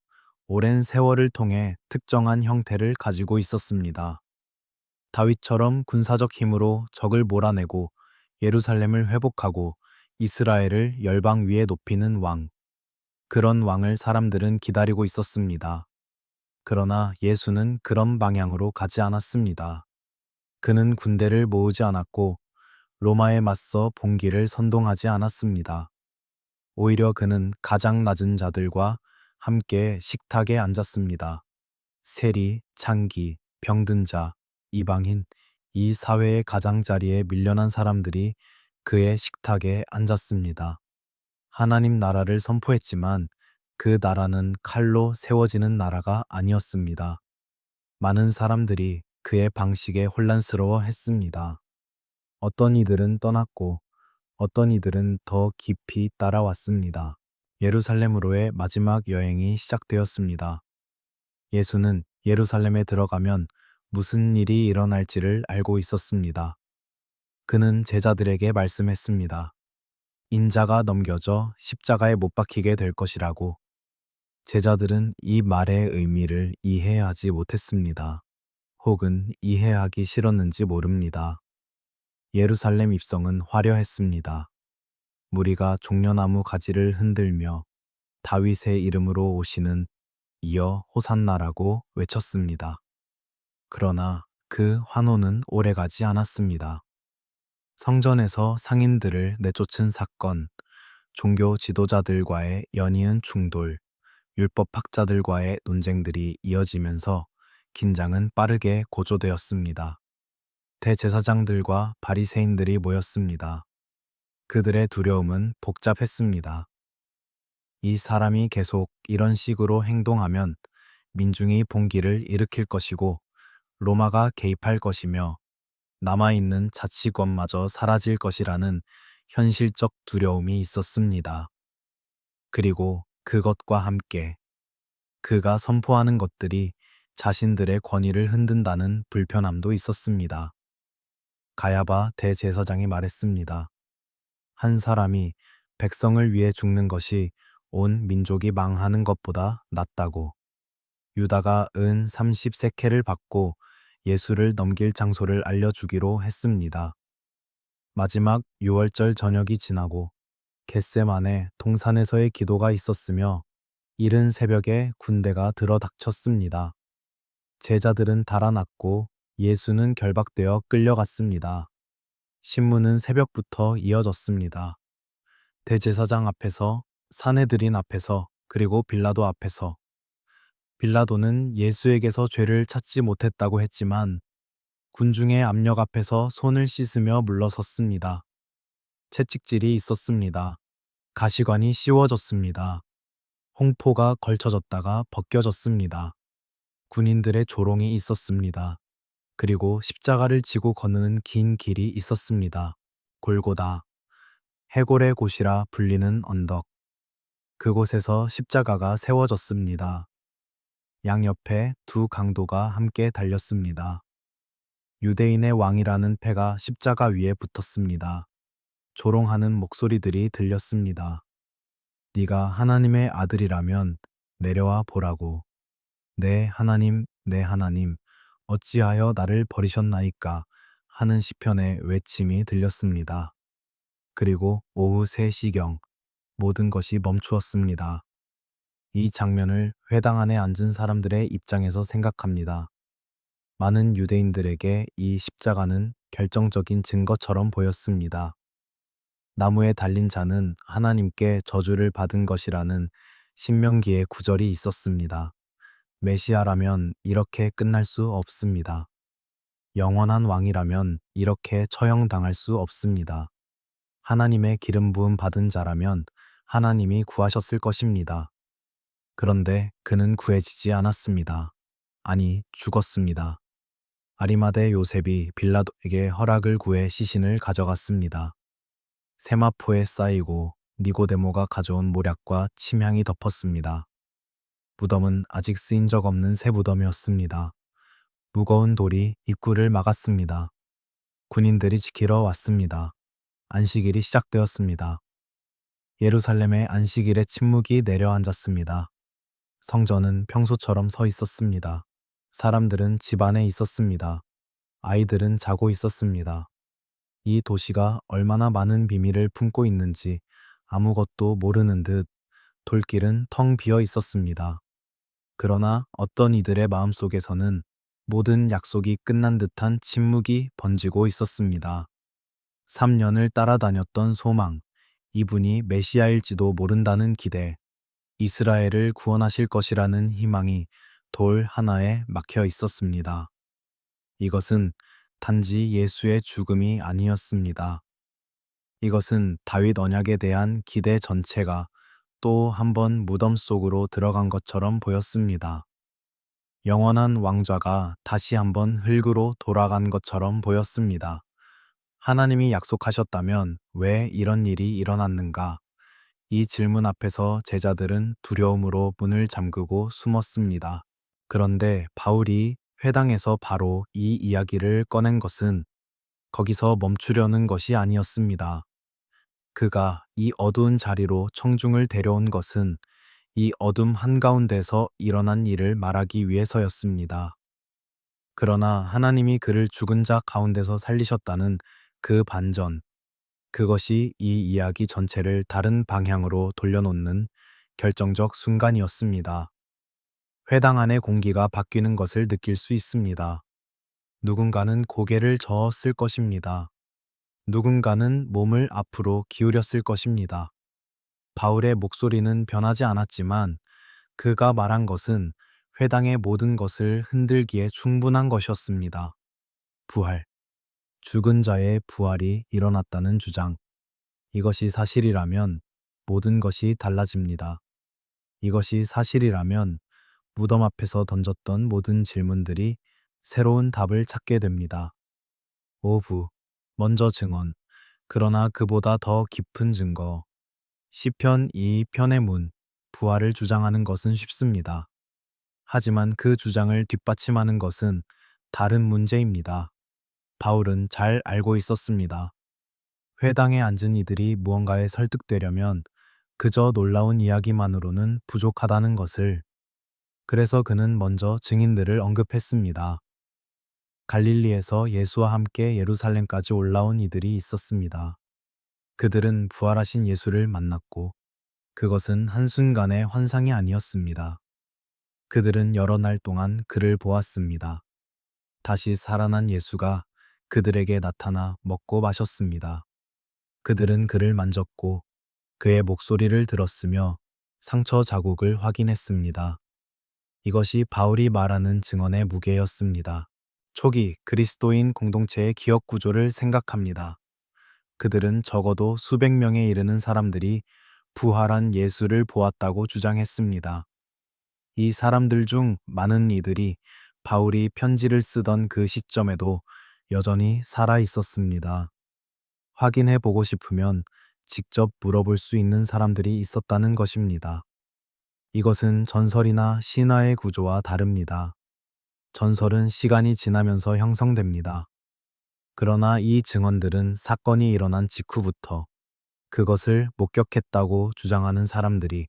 오랜 세월을 통해 특정한 형태를 가지고 있었습니다. 다윗처럼 군사적 힘으로 적을 몰아내고 예루살렘을 회복하고 이스라엘을 열방 위에 높이는 왕. 그런 왕을 사람들은 기다리고 있었습니다. 그러나 예수는 그런 방향으로 가지 않았습니다. 그는 군대를 모으지 않았고 로마에 맞서 봉기를 선동하지 않았습니다. 오히려 그는 가장 낮은 자들과 함께 식탁에 앉았습니다. 세리, 창기, 병든 자, 이방인, 이 사회의 가장자리에 밀려난 사람들이 그의 식탁에 앉았습니다. 하나님 나라를 선포했지만 그 나라는 칼로 세워지는 나라가 아니었습니다. 많은 사람들이 그의 방식에 혼란스러워 했습니다. 어떤 이들은 떠났고 어떤 이들은 더 깊이 따라왔습니다. 예루살렘으로의 마지막 여행이 시작되었습니다. 예수는 예루살렘에 들어가면 무슨 일이 일어날지를 알고 있었습니다. 그는 제자들에게 말씀했습니다. 인자가 넘겨져 십자가에 못 박히게 될 것이라고. 제자들은 이 말의 의미를 이해하지 못했습니다. 혹은 이해하기 싫었는지 모릅니다. 예루살렘 입성은 화려했습니다. 무리가 종려나무 가지를 흔들며 다윗의 이름으로 오시는 이어 호산나라고 외쳤습니다. 그러나 그 환호는 오래가지 않았습니다. 성전에서 상인들을 내쫓은 사건, 종교 지도자들과의 연이은 충돌, 율법학자들과의 논쟁들이 이어지면서 긴장은 빠르게 고조되었습니다. 대제사장들과 바리새인들이 모였습니다. 그들의 두려움은 복잡했습니다. 이 사람이 계속 이런 식으로 행동하면 민중이 봉기를 일으킬 것이고 로마가 개입할 것이며 남아있는 자치권마저 사라질 것이라는 현실적 두려움이 있었습니다. 그리고 그것과 함께 그가 선포하는 것들이 자신들의 권위를 흔든다는 불편함도 있었습니다. 가야바 대제사장이 말했습니다. 한 사람이 백성을 위해 죽는 것이 온 민족이 망하는 것보다 낫다고. 유다가 은 30세켈을 받고 예수를 넘길 장소를 알려주기로 했습니다. 마지막 6월절 저녁이 지나고 겟세만에 동산에서의 기도가 있었으며 이른 새벽에 군대가 들어닥쳤습니다. 제자들은 달아났고 예수는 결박되어 끌려갔습니다. 신문은 새벽부터 이어졌습니다. 대제사장 앞에서, 사내들인 앞에서, 그리고 빌라도 앞에서. 빌라도는 예수에게서 죄를 찾지 못했다고 했지만 군중의 압력 앞에서 손을 씻으며 물러섰습니다. 채찍질이 있었습니다. 가시관이 씌워졌습니다. 홍포가 걸쳐졌다가 벗겨졌습니다. 군인들의 조롱이 있었습니다. 그리고 십자가를 지고 거느는 긴 길이 있었습니다. 골고다, 해골의 곳이라 불리는 언덕. 그곳에서 십자가가 세워졌습니다. 양옆에 두 강도가 함께 달렸습니다. 유대인의 왕이라는 패가 십자가 위에 붙었습니다. 조롱하는 목소리들이 들렸습니다. 네가 하나님의 아들이라면 내려와 보라고. 내 하나님, 내 하나님, 어찌하여 나를 버리셨나이까 하는 시편의 외침이 들렸습니다. 그리고 오후 3시경 모든 것이 멈추었습니다. 이 장면을 회당 안에 앉은 사람들의 입장에서 생각합니다. 많은 유대인들에게 이 십자가는 결정적인 증거처럼 보였습니다. 나무에 달린 자는 하나님께 저주를 받은 것이라는 신명기의 구절이 있었습니다. 메시아라면 이렇게 끝날 수 없습니다. 영원한 왕이라면 이렇게 처형당할 수 없습니다. 하나님의 기름 부음 받은 자라면 하나님이 구하셨을 것입니다. 그런데 그는 구해지지 않았습니다. 아니, 죽었습니다. 아리마대 요셉이 빌라도에게 허락을 구해 시신을 가져갔습니다. 세마포에 쌓이고 니고데모가 가져온 모략과 침향이 덮었습니다. 무덤은 아직 쓰인 적 없는 새 무덤이었습니다. 무거운 돌이 입구를 막았습니다. 군인들이 지키러 왔습니다. 안식일이 시작되었습니다. 예루살렘의 안식일에 침묵이 내려앉았습니다. 성전은 평소처럼 서 있었습니다. 사람들은 집 안에 있었습니다. 아이들은 자고 있었습니다. 이 도시가 얼마나 많은 비밀을 품고 있는지 아무것도 모르는 듯 돌길은 텅 비어 있었습니다. 그러나 어떤 이들의 마음속에서는 모든 약속이 끝난 듯한 침묵이 번지고 있었습니다. 3년을 따라다녔던 소망, 이분이 메시아일지도 모른다는 기대, 이스라엘을 구원하실 것이라는 희망이 돌 하나에 막혀 있었습니다. 이것은 단지 예수의 죽음이 아니었습니다. 이것은 다윗 언약에 대한 기대 전체가 또 한 번 무덤 속으로 들어간 것처럼 보였습니다. 영원한 왕좌가 다시 한번 흙으로 돌아간 것처럼 보였습니다. 하나님이 약속하셨다면 왜 이런 일이 일어났는가? 이 질문 앞에서 제자들은 두려움으로 문을 잠그고 숨었습니다. 그런데 바울이 회당에서 바로 이 이야기를 꺼낸 것은 거기서 멈추려는 것이 아니었습니다. 그가 이 어두운 자리로 청중을 데려온 것은 이 어둠 한가운데서 일어난 일을 말하기 위해서였습니다. 그러나 하나님이 그를 죽은 자 가운데서 살리셨다는 그 반전, 그것이 이 이야기 전체를 다른 방향으로 돌려놓는 결정적 순간이었습니다. 회당 안의 공기가 바뀌는 것을 느낄 수 있습니다. 누군가는 고개를 저었을 것입니다. 누군가는 몸을 앞으로 기울였을 것입니다. 바울의 목소리는 변하지 않았지만 그가 말한 것은 회당의 모든 것을 흔들기에 충분한 것이었습니다. 부활. 죽은 자의 부활이 일어났다는 주장. 이것이 사실이라면 모든 것이 달라집니다. 이것이 사실이라면 무덤 앞에서 던졌던 모든 질문들이 새로운 답을 찾게 됩니다. 오부. 먼저 증언. 그러나 그보다 더 깊은 증거. 시편 2편의 문. 부활을 주장하는 것은 쉽습니다. 하지만 그 주장을 뒷받침하는 것은 다른 문제입니다. 바울은 잘 알고 있었습니다. 회당에 앉은 이들이 무언가에 설득되려면 그저 놀라운 이야기만으로는 부족하다는 것을. 그래서 그는 먼저 증인들을 언급했습니다. 갈릴리에서 예수와 함께 예루살렘까지 올라온 이들이 있었습니다. 그들은 부활하신 예수를 만났고 그것은 한순간의 환상이 아니었습니다. 그들은 여러 날 동안 그를 보았습니다. 다시 살아난 예수가 그들에게 나타나 먹고 마셨습니다. 그들은 그를 만졌고 그의 목소리를 들었으며 상처 자국을 확인했습니다. 이것이 바울이 말하는 증언의 무게였습니다. 초기 그리스도인 공동체의 기억 구조를 생각합니다. 그들은 적어도 수백 명에 이르는 사람들이 부활한 예수를 보았다고 주장했습니다. 이 사람들 중 많은 이들이 바울이 편지를 쓰던 그 시점에도 여전히 살아 있었습니다. 확인해 보고 싶으면 직접 물어볼 수 있는 사람들이 있었다는 것입니다. 이것은 전설이나 신화의 구조와 다릅니다. 전설은 시간이 지나면서 형성됩니다. 그러나 이 증언들은 사건이 일어난 직후부터 그것을 목격했다고 주장하는 사람들이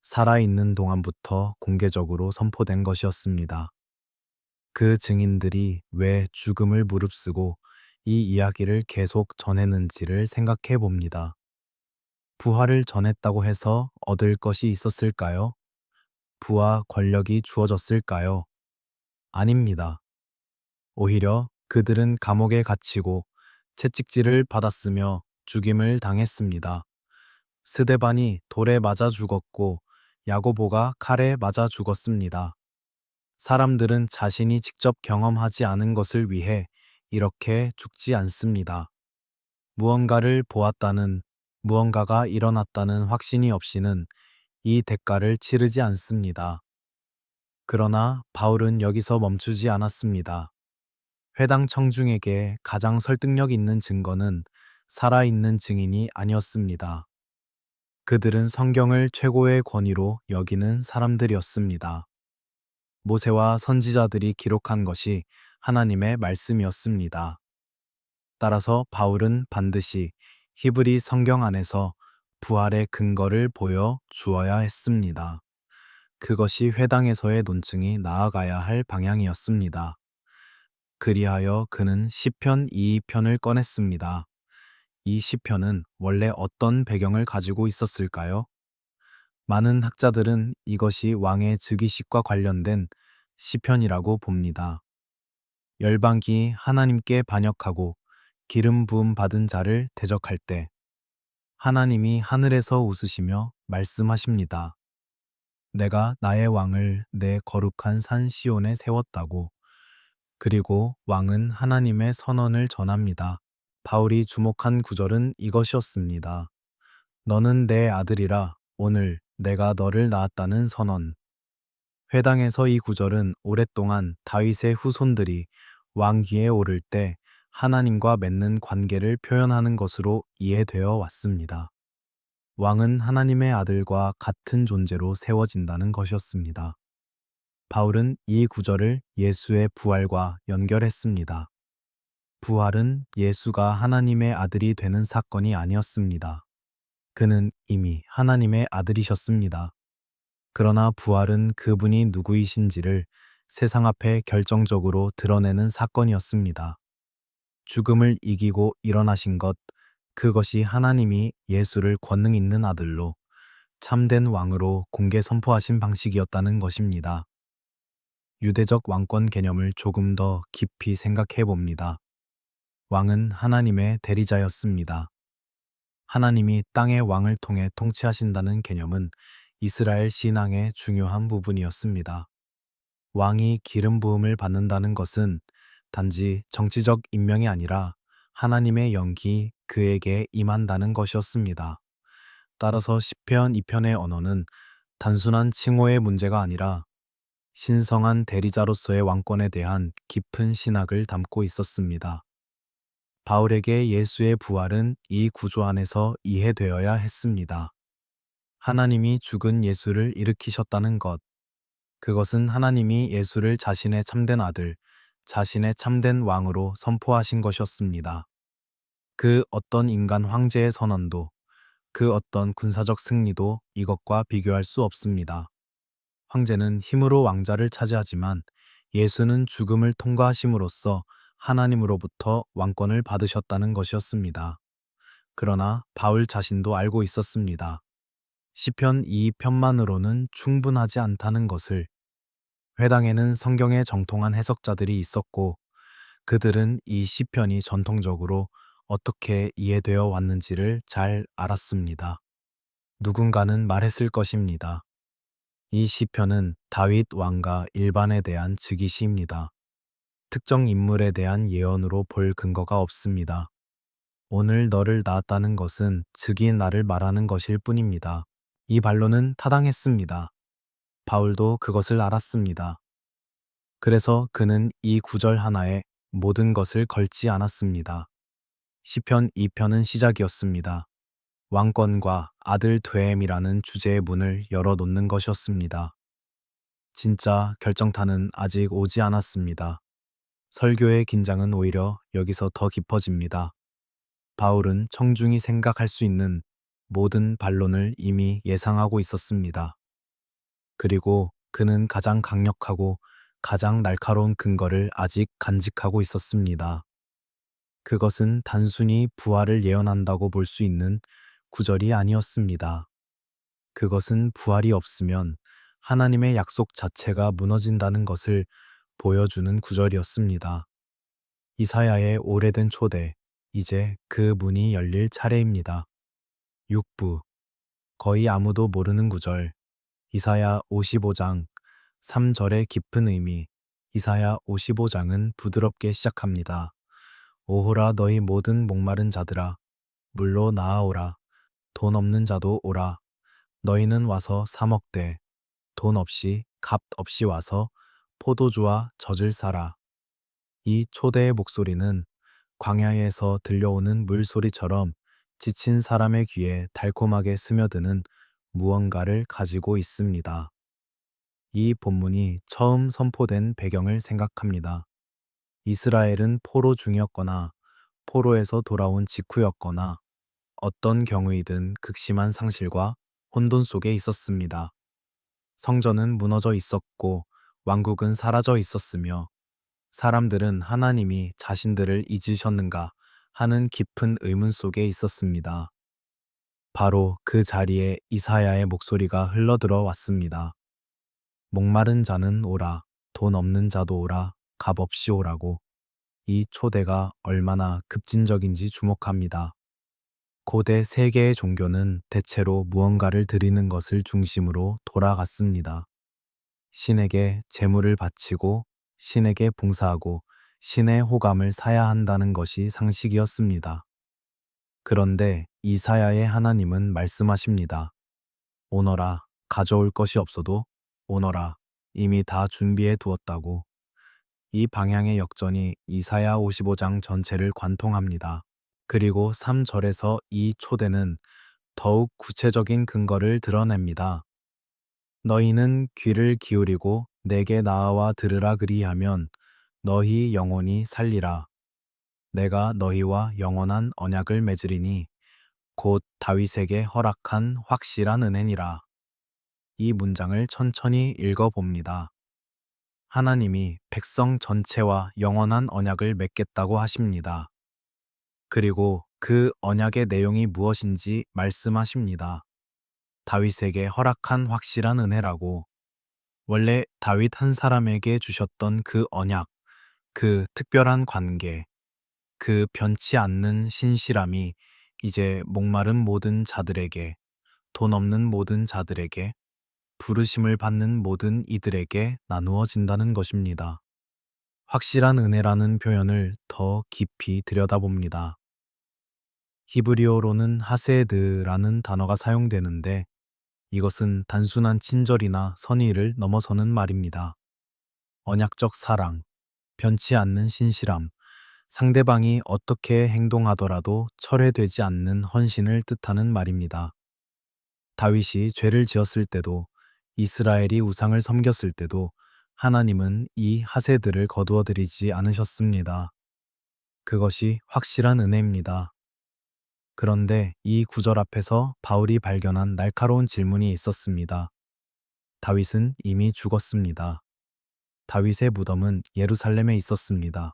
살아있는 동안부터 공개적으로 선포된 것이었습니다. 그 증인들이 왜 죽음을 무릅쓰고 이 이야기를 계속 전했는지를 생각해 봅니다. 부활을 전했다고 해서 얻을 것이 있었을까요? 부와 권력이 주어졌을까요? 아닙니다. 오히려 그들은 감옥에 갇히고 채찍질을 받았으며 죽임을 당했습니다. 스데반이 돌에 맞아 죽었고 야고보가 칼에 맞아 죽었습니다. 사람들은 자신이 직접 경험하지 않은 것을 위해 이렇게 죽지 않습니다. 무언가를 보았다는, 무언가가 일어났다는 확신이 없이는 이 대가를 치르지 않습니다. 그러나 바울은 여기서 멈추지 않았습니다. 회당 청중에게 가장 설득력 있는 증거는 살아있는 증인이 아니었습니다. 그들은 성경을 최고의 권위로 여기는 사람들이었습니다. 모세와 선지자들이 기록한 것이 하나님의 말씀이었습니다. 따라서 바울은 반드시 히브리 성경 안에서 부활의 근거를 보여 주어야 했습니다. 그것이 회당에서의 논증이 나아가야 할 방향이었습니다. 그리하여 그는 시편 2편을 꺼냈습니다. 이 시편은 원래 어떤 배경을 가지고 있었을까요? 많은 학자들은 이것이 왕의 즉위식과 관련된 시편이라고 봅니다. 열방이 하나님께 반역하고 기름 부음 받은 자를 대적할 때 하나님이 하늘에서 웃으시며 말씀하십니다. 내가 나의 왕을 내 거룩한 산 시온에 세웠다고. 그리고 왕은 하나님의 선언을 전합니다. 바울이 주목한 구절은 이것이었습니다. 너는 내 아들이라 오늘 내가 너를 낳았다는 선언. 회당에서 이 구절은 오랫동안 다윗의 후손들이 왕위에 오를 때 하나님과 맺는 관계를 표현하는 것으로 이해되어 왔습니다. 왕은 하나님의 아들과 같은 존재로 세워진다는 것이었습니다. 바울은 이 구절을 예수의 부활과 연결했습니다. 부활은 예수가 하나님의 아들이 되는 사건이 아니었습니다. 그는 이미 하나님의 아들이셨습니다. 그러나 부활은 그분이 누구이신지를 세상 앞에 결정적으로 드러내는 사건이었습니다. 죽음을 이기고 일어나신 것, 그것이 하나님이 예수를 권능 있는 아들로 참된 왕으로 공개 선포하신 방식이었다는 것입니다. 유대적 왕권 개념을 조금 더 깊이 생각해 봅니다. 왕은 하나님의 대리자였습니다. 하나님이 땅의 왕을 통해 통치하신다는 개념은 이스라엘 신앙의 중요한 부분이었습니다. 왕이 기름 부음을 받는다는 것은 단지 정치적 임명이 아니라 하나님의 영기 그에게 임한다는 것이었습니다. 따라서 시편 2편의 언어는 단순한 칭호의 문제가 아니라 신성한 대리자로서의 왕권에 대한 깊은 신학을 담고 있었습니다. 바울에게 예수의 부활은 이 구조 안에서 이해되어야 했습니다. 하나님이 죽은 예수를 일으키셨다는 것, 그것은 하나님이 예수를 자신의 참된 아들, 자신의 참된 왕으로 선포하신 것이었습니다. 그 어떤 인간 황제의 선언도, 그 어떤 군사적 승리도 이것과 비교할 수 없습니다. 황제는 힘으로 왕자를 차지하지만 예수는 죽음을 통과하심으로써 하나님으로부터 왕권을 받으셨다는 것이었습니다. 그러나 바울 자신도 알고 있었습니다. 시편 2편만으로는 충분하지 않다는 것을. 회당에는 성경에 정통한 해석자들이 있었고 그들은 이 시편이 전통적으로 어떻게 이해되어 왔는지를 잘 알았습니다. 누군가는 말했을 것입니다. 이 시편은 다윗 왕과 일반에 대한 즉위시입니다. 특정 인물에 대한 예언으로 볼 근거가 없습니다. 오늘 너를 낳았다는 것은 즉위 나를 말하는 것일 뿐입니다. 이 반론은 타당했습니다. 바울도 그것을 알았습니다. 그래서 그는 이 구절 하나에 모든 것을 걸지 않았습니다. 시편 2편은 시작이었습니다. 왕권과 아들 되임이라는 주제의 문을 열어놓는 것이었습니다. 진짜 결정타는 아직 오지 않았습니다. 설교의 긴장은 오히려 여기서 더 깊어집니다. 바울은 청중이 생각할 수 있는 모든 반론을 이미 예상하고 있었습니다. 그리고 그는 가장 강력하고 가장 날카로운 근거를 아직 간직하고 있었습니다. 그것은 단순히 부활을 예언한다고 볼 수 있는 구절이 아니었습니다. 그것은 부활이 없으면 하나님의 약속 자체가 무너진다는 것을 보여주는 구절이었습니다. 이사야의 오래된 초대, 이제 그 문이 열릴 차례입니다. 6부, 거의 아무도 모르는 구절, 이사야 55장, 3절의 깊은 의미, 이사야 55장은 부드럽게 시작합니다. 오호라 너희 모든 목마른 자들아, 물로 나아오라, 돈 없는 자도 오라, 너희는 와서 사 먹되 돈 없이 값 없이 와서 포도주와 젖을 사라. 이 초대의 목소리는 광야에서 들려오는 물소리처럼 지친 사람의 귀에 달콤하게 스며드는 무언가를 가지고 있습니다. 이 본문이 처음 선포된 배경을 생각합니다. 이스라엘은 포로 중이었거나 포로에서 돌아온 직후였거나 어떤 경우이든 극심한 상실과 혼돈 속에 있었습니다. 성전은 무너져 있었고 왕국은 사라져 있었으며 사람들은 하나님이 자신들을 잊으셨는가 하는 깊은 의문 속에 있었습니다. 바로 그 자리에 이사야의 목소리가 흘러들어 왔습니다. 목마른 자는 오라, 돈 없는 자도 오라, 값없이 오라고. 이 초대가 얼마나 급진적인지 주목합니다. 고대 세계의 종교는 대체로 무언가를 드리는 것을 중심으로 돌아갔습니다. 신에게 제물을 바치고 신에게 봉사하고 신의 호감을 사야 한다는 것이 상식이었습니다. 그런데 이사야의 하나님은 말씀하십니다. 오너라, 가져올 것이 없어도 오너라, 이미 다 준비해 두었다고. 이 방향의 역전이 이사야 55장 전체를 관통합니다. 그리고 3절에서 이 초대는 더욱 구체적인 근거를 드러냅니다. 너희는 귀를 기울이고 내게 나아와 들으라 그리하면 너희 영혼이 살리라. 내가 너희와 영원한 언약을 맺으리니 곧 다윗에게 허락한 확실한 은혜니라. 이 문장을 천천히 읽어봅니다. 하나님이 백성 전체와 영원한 언약을 맺겠다고 하십니다. 그리고 그 언약의 내용이 무엇인지 말씀하십니다. 다윗에게 허락한 확실한 은혜라고. 원래 다윗 한 사람에게 주셨던 그 언약, 그 특별한 관계, 그 변치 않는 신실함이 이제 목마른 모든 자들에게, 돈 없는 모든 자들에게, 부르심을 받는 모든 이들에게 나누어진다는 것입니다. 확실한 은혜라는 표현을 더 깊이 들여다봅니다. 히브리어로는 하세드라는 단어가 사용되는데 이것은 단순한 친절이나 선의를 넘어서는 말입니다. 언약적 사랑, 변치 않는 신실함, 상대방이 어떻게 행동하더라도 철회되지 않는 헌신을 뜻하는 말입니다. 다윗이 죄를 지었을 때도 이스라엘이 우상을 섬겼을 때도 하나님은 이 하세들을 거두어 드리지 않으셨습니다. 그것이 확실한 은혜입니다. 그런데 이 구절 앞에서 바울이 발견한 날카로운 질문이 있었습니다. 다윗은 이미 죽었습니다. 다윗의 무덤은 예루살렘에 있었습니다.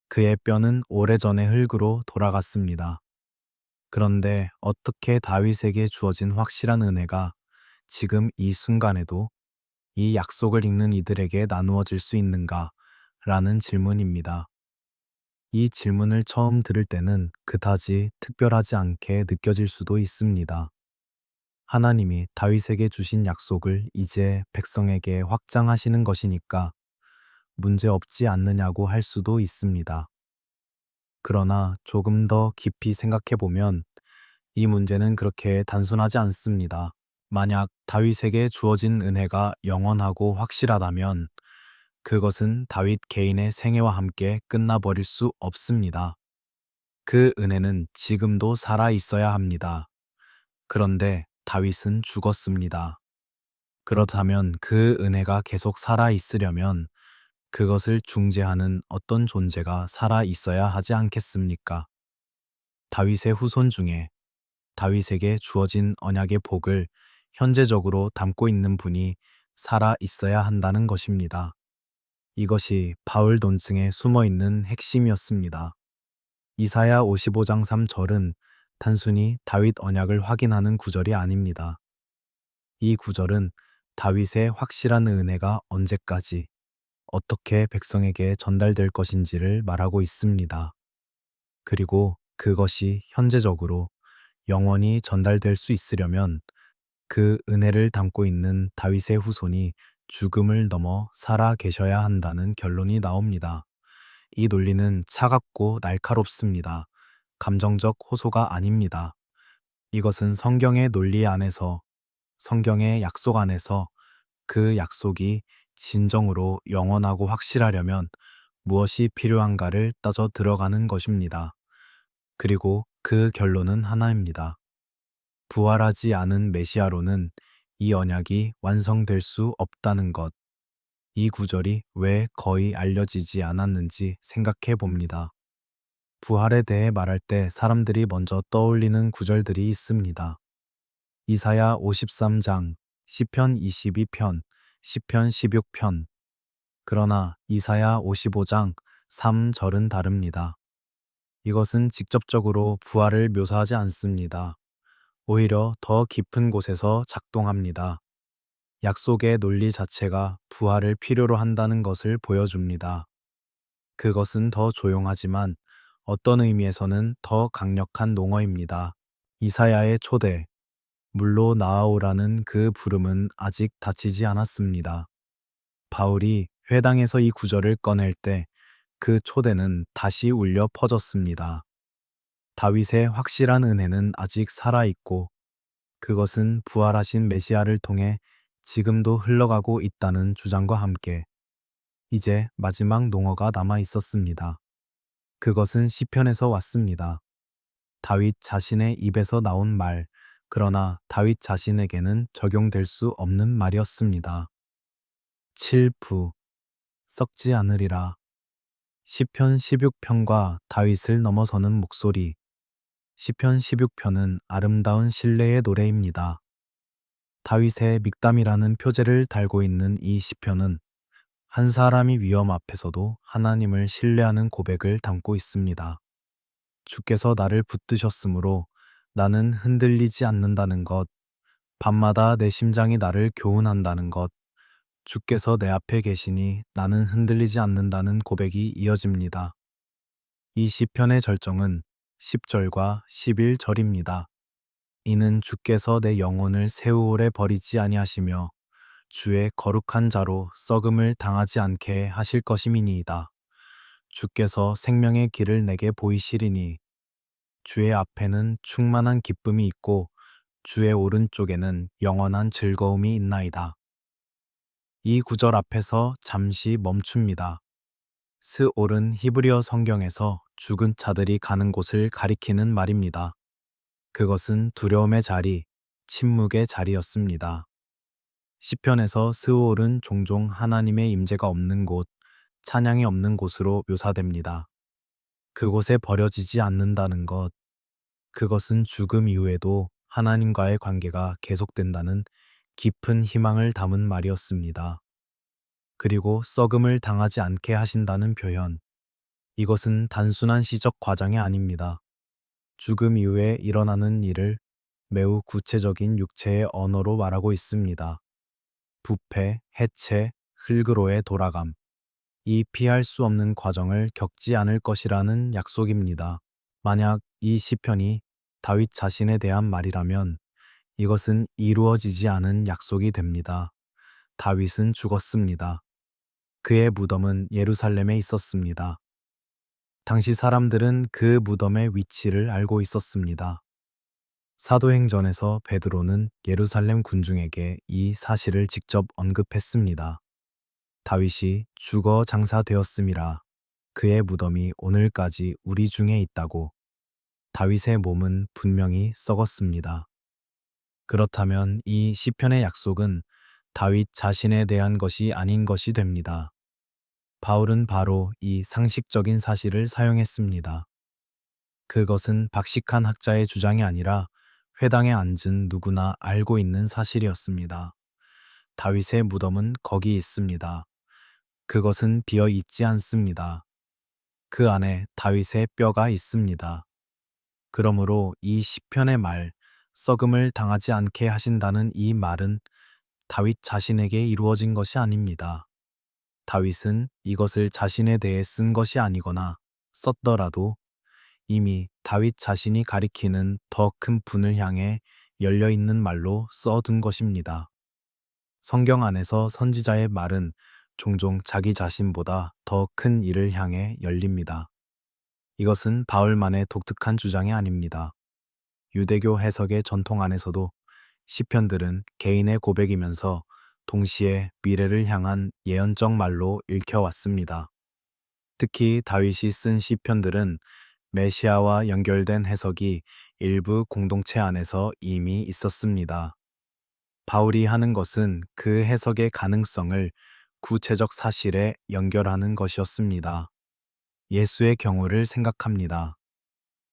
그의 뼈는 오래전에 흙으로 돌아갔습니다. 그런데 어떻게 다윗에게 주어진 확실한 은혜가 지금 이 순간에도 이 약속을 읽는 이들에게 나누어질 수 있는가? 라는 질문입니다. 이 질문을 처음 들을 때는 그다지 특별하지 않게 느껴질 수도 있습니다. 하나님이 다윗에게 주신 약속을 이제 백성에게 확장하시는 것이니까 문제 없지 않느냐고 할 수도 있습니다. 그러나 조금 더 깊이 생각해 보면 이 문제는 그렇게 단순하지 않습니다. 만약 다윗에게 주어진 은혜가 영원하고 확실하다면 그것은 다윗 개인의 생애와 함께 끝나버릴 수 없습니다. 그 은혜는 지금도 살아 있어야 합니다. 그런데 다윗은 죽었습니다. 그렇다면 그 은혜가 계속 살아 있으려면 그것을 중재하는 어떤 존재가 살아 있어야 하지 않겠습니까? 다윗의 후손 중에 다윗에게 주어진 언약의 복을 현재적으로 담고 있는 분이 살아 있어야 한다는 것입니다. 이것이 바울 논증에 숨어 있는 핵심이었습니다. 이사야 55장 3절은 단순히 다윗 언약을 확인하는 구절이 아닙니다. 이 구절은 다윗의 확실한 은혜가 언제까지 어떻게 백성에게 전달될 것인지를 말하고 있습니다. 그리고 그것이 현재적으로 영원히 전달될 수 있으려면 그 은혜를 담고 있는 다윗의 후손이 죽음을 넘어 살아 계셔야 한다는 결론이 나옵니다. 이 논리는 차갑고 날카롭습니다. 감정적 호소가 아닙니다. 이것은 성경의 논리 안에서 성경의 약속 안에서 그 약속이 진정으로 영원하고 확실하려면 무엇이 필요한가를 따져 들어가는 것입니다. 그리고 그 결론은 하나입니다. 부활하지 않은 메시아로는 이 언약이 완성될 수 없다는 것. 이 구절이 왜 거의 알려지지 않았는지 생각해 봅니다. 부활에 대해 말할 때 사람들이 먼저 떠올리는 구절들이 있습니다. 이사야 53장, 시편 22편, 시편 16편. 그러나 이사야 55장 3절은 다릅니다. 이것은 직접적으로 부활을 묘사하지 않습니다. 오히려 더 깊은 곳에서 작동합니다. 약속의 논리 자체가 부활을 필요로 한다는 것을 보여줍니다. 그것은 더 조용하지만 어떤 의미에서는 더 강력한 농어입니다. 이사야의 초대, 물로 나아오라는 그 부름은 아직 닫히지 않았습니다. 바울이 회당에서 이 구절을 꺼낼 때 그 초대는 다시 울려 퍼졌습니다. 다윗의 확실한 은혜는 아직 살아있고 그것은 부활하신 메시아를 통해 지금도 흘러가고 있다는 주장과 함께 이제 마지막 농어가 남아 있었습니다. 그것은 시편에서 왔습니다. 다윗 자신의 입에서 나온 말, 그러나 다윗 자신에게는 적용될 수 없는 말이었습니다. 7부 썩지 않으리라. 시편 16편과 다윗을 넘어서는 목소리. 시편 16편은 아름다운 신뢰의 노래입니다. 다윗의 믹담이라는 표제를 달고 있는 이 시편은 한 사람이 위험 앞에서도 하나님을 신뢰하는 고백을 담고 있습니다. 주께서 나를 붙드셨으므로 나는 흔들리지 않는다는 것, 밤마다 내 심장이 나를 교훈한다는 것, 주께서 내 앞에 계시니 나는 흔들리지 않는다는 고백이 이어집니다. 이 시편의 절정은 10절과 11절입니다. 이는 주께서 내 영혼을 세우올에 버리지 아니하시며 주의 거룩한 자로 썩음을 당하지 않게 하실 것임이니이다. 주께서 생명의 길을 내게 보이시리니 주의 앞에는 충만한 기쁨이 있고 주의 오른쪽에는 영원한 즐거움이 있나이다. 이 구절 앞에서 잠시 멈춥니다. 스올은 히브리어 성경에서 죽은 자들이 가는 곳을 가리키는 말입니다. 그것은 두려움의 자리, 침묵의 자리였습니다. 시편에서 스올은 종종 하나님의 임재가 없는 곳, 찬양이 없는 곳으로 묘사됩니다. 그곳에 버려지지 않는다는 것, 그것은 죽음 이후에도 하나님과의 관계가 계속된다는 깊은 희망을 담은 말이었습니다. 그리고 썩음을 당하지 않게 하신다는 표현, 이것은 단순한 시적 과장이 아닙니다. 죽음 이후에 일어나는 일을 매우 구체적인 육체의 언어로 말하고 있습니다. 부패, 해체, 흙으로의 돌아감. 이 피할 수 없는 과정을 겪지 않을 것이라는 약속입니다. 만약 이 시편이 다윗 자신에 대한 말이라면 이것은 이루어지지 않은 약속이 됩니다. 다윗은 죽었습니다. 그의 무덤은 예루살렘에 있었습니다. 당시 사람들은 그 무덤의 위치를 알고 있었습니다. 사도행전에서 베드로는 예루살렘 군중에게 이 사실을 직접 언급했습니다. 다윗이 죽어 장사되었음이라. 그의 무덤이 오늘까지 우리 중에 있다고. 다윗의 몸은 분명히 썩었습니다. 그렇다면 이 시편의 약속은 다윗 자신에 대한 것이 아닌 것이 됩니다. 바울은 바로 이 상식적인 사실을 사용했습니다. 그것은 박식한 학자의 주장이 아니라 회당에 앉은 누구나 알고 있는 사실이었습니다. 다윗의 무덤은 거기 있습니다. 그것은 비어 있지 않습니다. 그 안에 다윗의 뼈가 있습니다. 그러므로 이 시편의 말, 썩음을 당하지 않게 하신다는 이 말은 다윗 자신에게 이루어진 것이 아닙니다. 다윗은 이것을 자신에 대해 쓴 것이 아니거나 썼더라도 이미 다윗 자신이 가리키는 더 큰 분을 향해 열려있는 말로 써둔 것입니다. 성경 안에서 선지자의 말은 종종 자기 자신보다 더 큰 일을 향해 열립니다. 이것은 바울만의 독특한 주장이 아닙니다. 유대교 해석의 전통 안에서도 시편들은 개인의 고백이면서 동시에 미래를 향한 예언적 말로 읽혀왔습니다. 특히 다윗이 쓴 시편들은 메시아와 연결된 해석이 일부 공동체 안에서 이미 있었습니다. 바울이 하는 것은 그 해석의 가능성을 구체적 사실에 연결하는 것이었습니다. 예수의 경우를 생각합니다.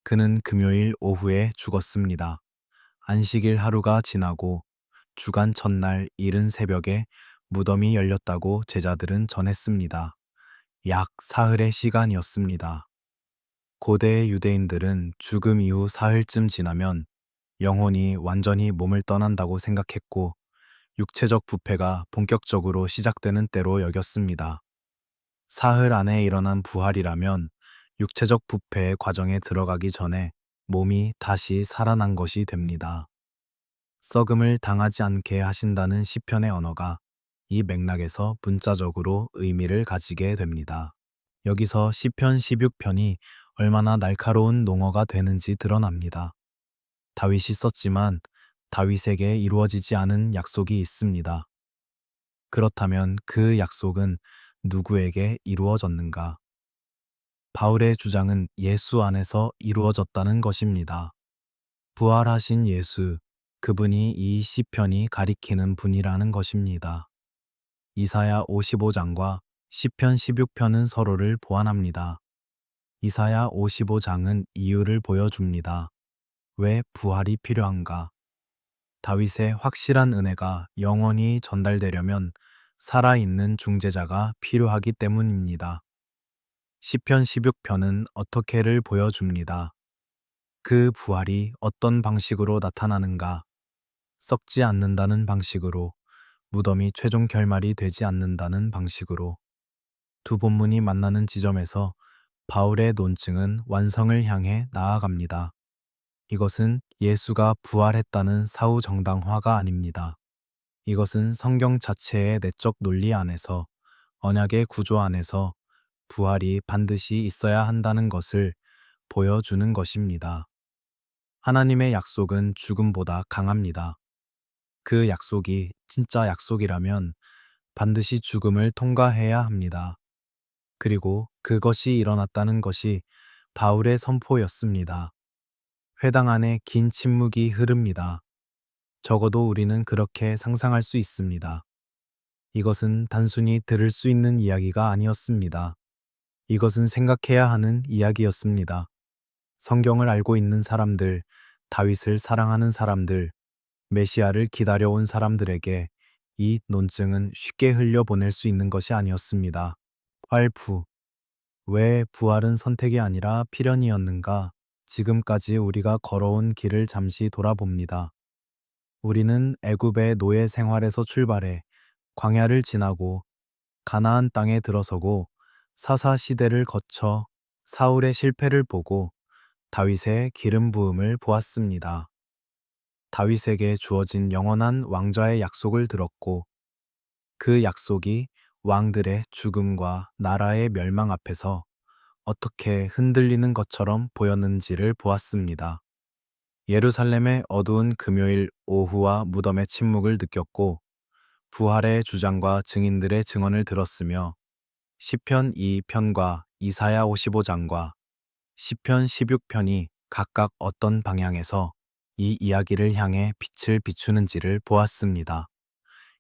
그는 금요일 오후에 죽었습니다. 안식일 하루가 지나고 주간 첫날 이른 새벽에 무덤이 열렸다고 제자들은 전했습니다. 약 사흘의 시간이었습니다. 고대의 유대인들은 죽음 이후 사흘쯤 지나면 영혼이 완전히 몸을 떠난다고 생각했고 육체적 부패가 본격적으로 시작되는 때로 여겼습니다. 사흘 안에 일어난 부활이라면 육체적 부패의 과정에 들어가기 전에 몸이 다시 살아난 것이 됩니다. 썩음을 당하지 않게 하신다는 시편의 언어가 이 맥락에서 문자적으로 의미를 가지게 됩니다. 여기서 시편 16편이 얼마나 날카로운 농어가 되는지 드러납니다. 다윗이 썼지만 다윗에게 이루어지지 않은 약속이 있습니다. 그렇다면 그 약속은 누구에게 이루어졌는가? 바울의 주장은 예수 안에서 이루어졌다는 것입니다. 부활하신 예수, 그분이 이 시편이 가리키는 분이라는 것입니다. 이사야 55장과 시편 16편은 서로를 보완합니다. 이사야 55장은 이유를 보여줍니다. 왜 부활이 필요한가? 다윗의 확실한 은혜가 영원히 전달되려면 살아있는 중재자가 필요하기 때문입니다. 시편 16편은 어떻게를 보여줍니다. 그 부활이 어떤 방식으로 나타나는가? 썩지 않는다는 방식으로, 무덤이 최종 결말이 되지 않는다는 방식으로. 두 본문이 만나는 지점에서 바울의 논증은 완성을 향해 나아갑니다. 이것은 예수가 부활했다는 사후 정당화가 아닙니다. 이것은 성경 자체의 내적 논리 안에서, 언약의 구조 안에서 부활이 반드시 있어야 한다는 것을 보여주는 것입니다. 하나님의 약속은 죽음보다 강합니다. 그 약속이 진짜 약속이라면 반드시 죽음을 통과해야 합니다. 그리고 그것이 일어났다는 것이 바울의 선포였습니다. 회당 안에 긴 침묵이 흐릅니다. 적어도 우리는 그렇게 상상할 수 있습니다. 이것은 단순히 들을 수 있는 이야기가 아니었습니다. 이것은 생각해야 하는 이야기였습니다. 성경을 알고 있는 사람들, 다윗을 사랑하는 사람들, 메시아를 기다려온 사람들에게 이 논증은 쉽게 흘려보낼 수 있는 것이 아니었습니다. 활부. 왜 부활은 선택이 아니라 필연이었는가? 지금까지 우리가 걸어온 길을 잠시 돌아봅니다. 우리는 애굽의 노예 생활에서 출발해 광야를 지나고 가나안 땅에 들어서고 사사 시대를 거쳐 사울의 실패를 보고 다윗의 기름 부음을 보았습니다. 다윗에게 주어진 영원한 왕좌의 약속을 들었고 그 약속이 왕들의 죽음과 나라의 멸망 앞에서 어떻게 흔들리는 것처럼 보였는지를 보았습니다. 예루살렘의 어두운 금요일 오후와 무덤의 침묵을 느꼈고 부활의 주장과 증인들의 증언을 들었으며 시편 2편과 이사야 55장과 시편 16편이 각각 어떤 방향에서 이 이야기를 향해 빛을 비추는지를 보았습니다.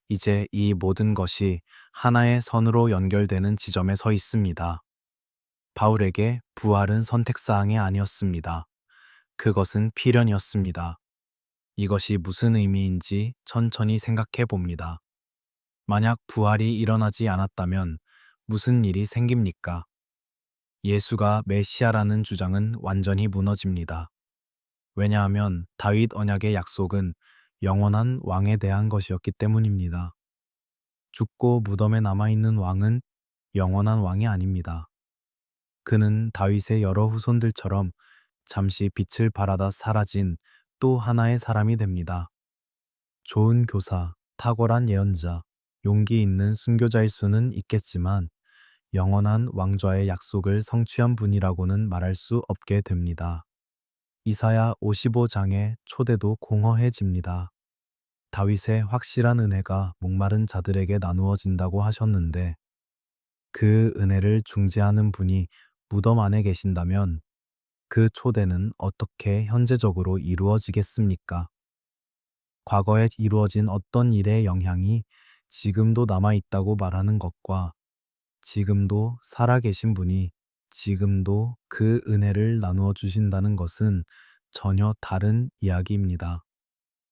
이제 이 모든 것이 하나의 선으로 연결되는 지점에 서 있습니다. 바울에게 부활은 선택사항이 아니었습니다. 그것은 필연이었습니다. 이것이 무슨 의미인지 천천히 생각해 봅니다. 만약 부활이 일어나지 않았다면 무슨 일이 생깁니까? 예수가 메시아라는 주장은 완전히 무너집니다. 왜냐하면 다윗 언약의 약속은 영원한 왕에 대한 것이었기 때문입니다. 죽고 무덤에 남아있는 왕은 영원한 왕이 아닙니다. 그는 다윗의 여러 후손들처럼 잠시 빛을 발하다 사라진 또 하나의 사람이 됩니다. 좋은 교사, 탁월한 예언자, 용기 있는 순교자일 수는 있겠지만 영원한 왕좌의 약속을 성취한 분이라고는 말할 수 없게 됩니다. 이사야 55장의 초대도 공허해집니다. 다윗의 확실한 은혜가 목마른 자들에게 나누어진다고 하셨는데 그 은혜를 중재하는 분이 무덤 안에 계신다면 그 초대는 어떻게 현재적으로 이루어지겠습니까? 과거에 이루어진 어떤 일의 영향이 지금도 남아있다고 말하는 것과 지금도 살아계신 분이 지금도 그 은혜를 나누어 주신다는 것은 전혀 다른 이야기입니다.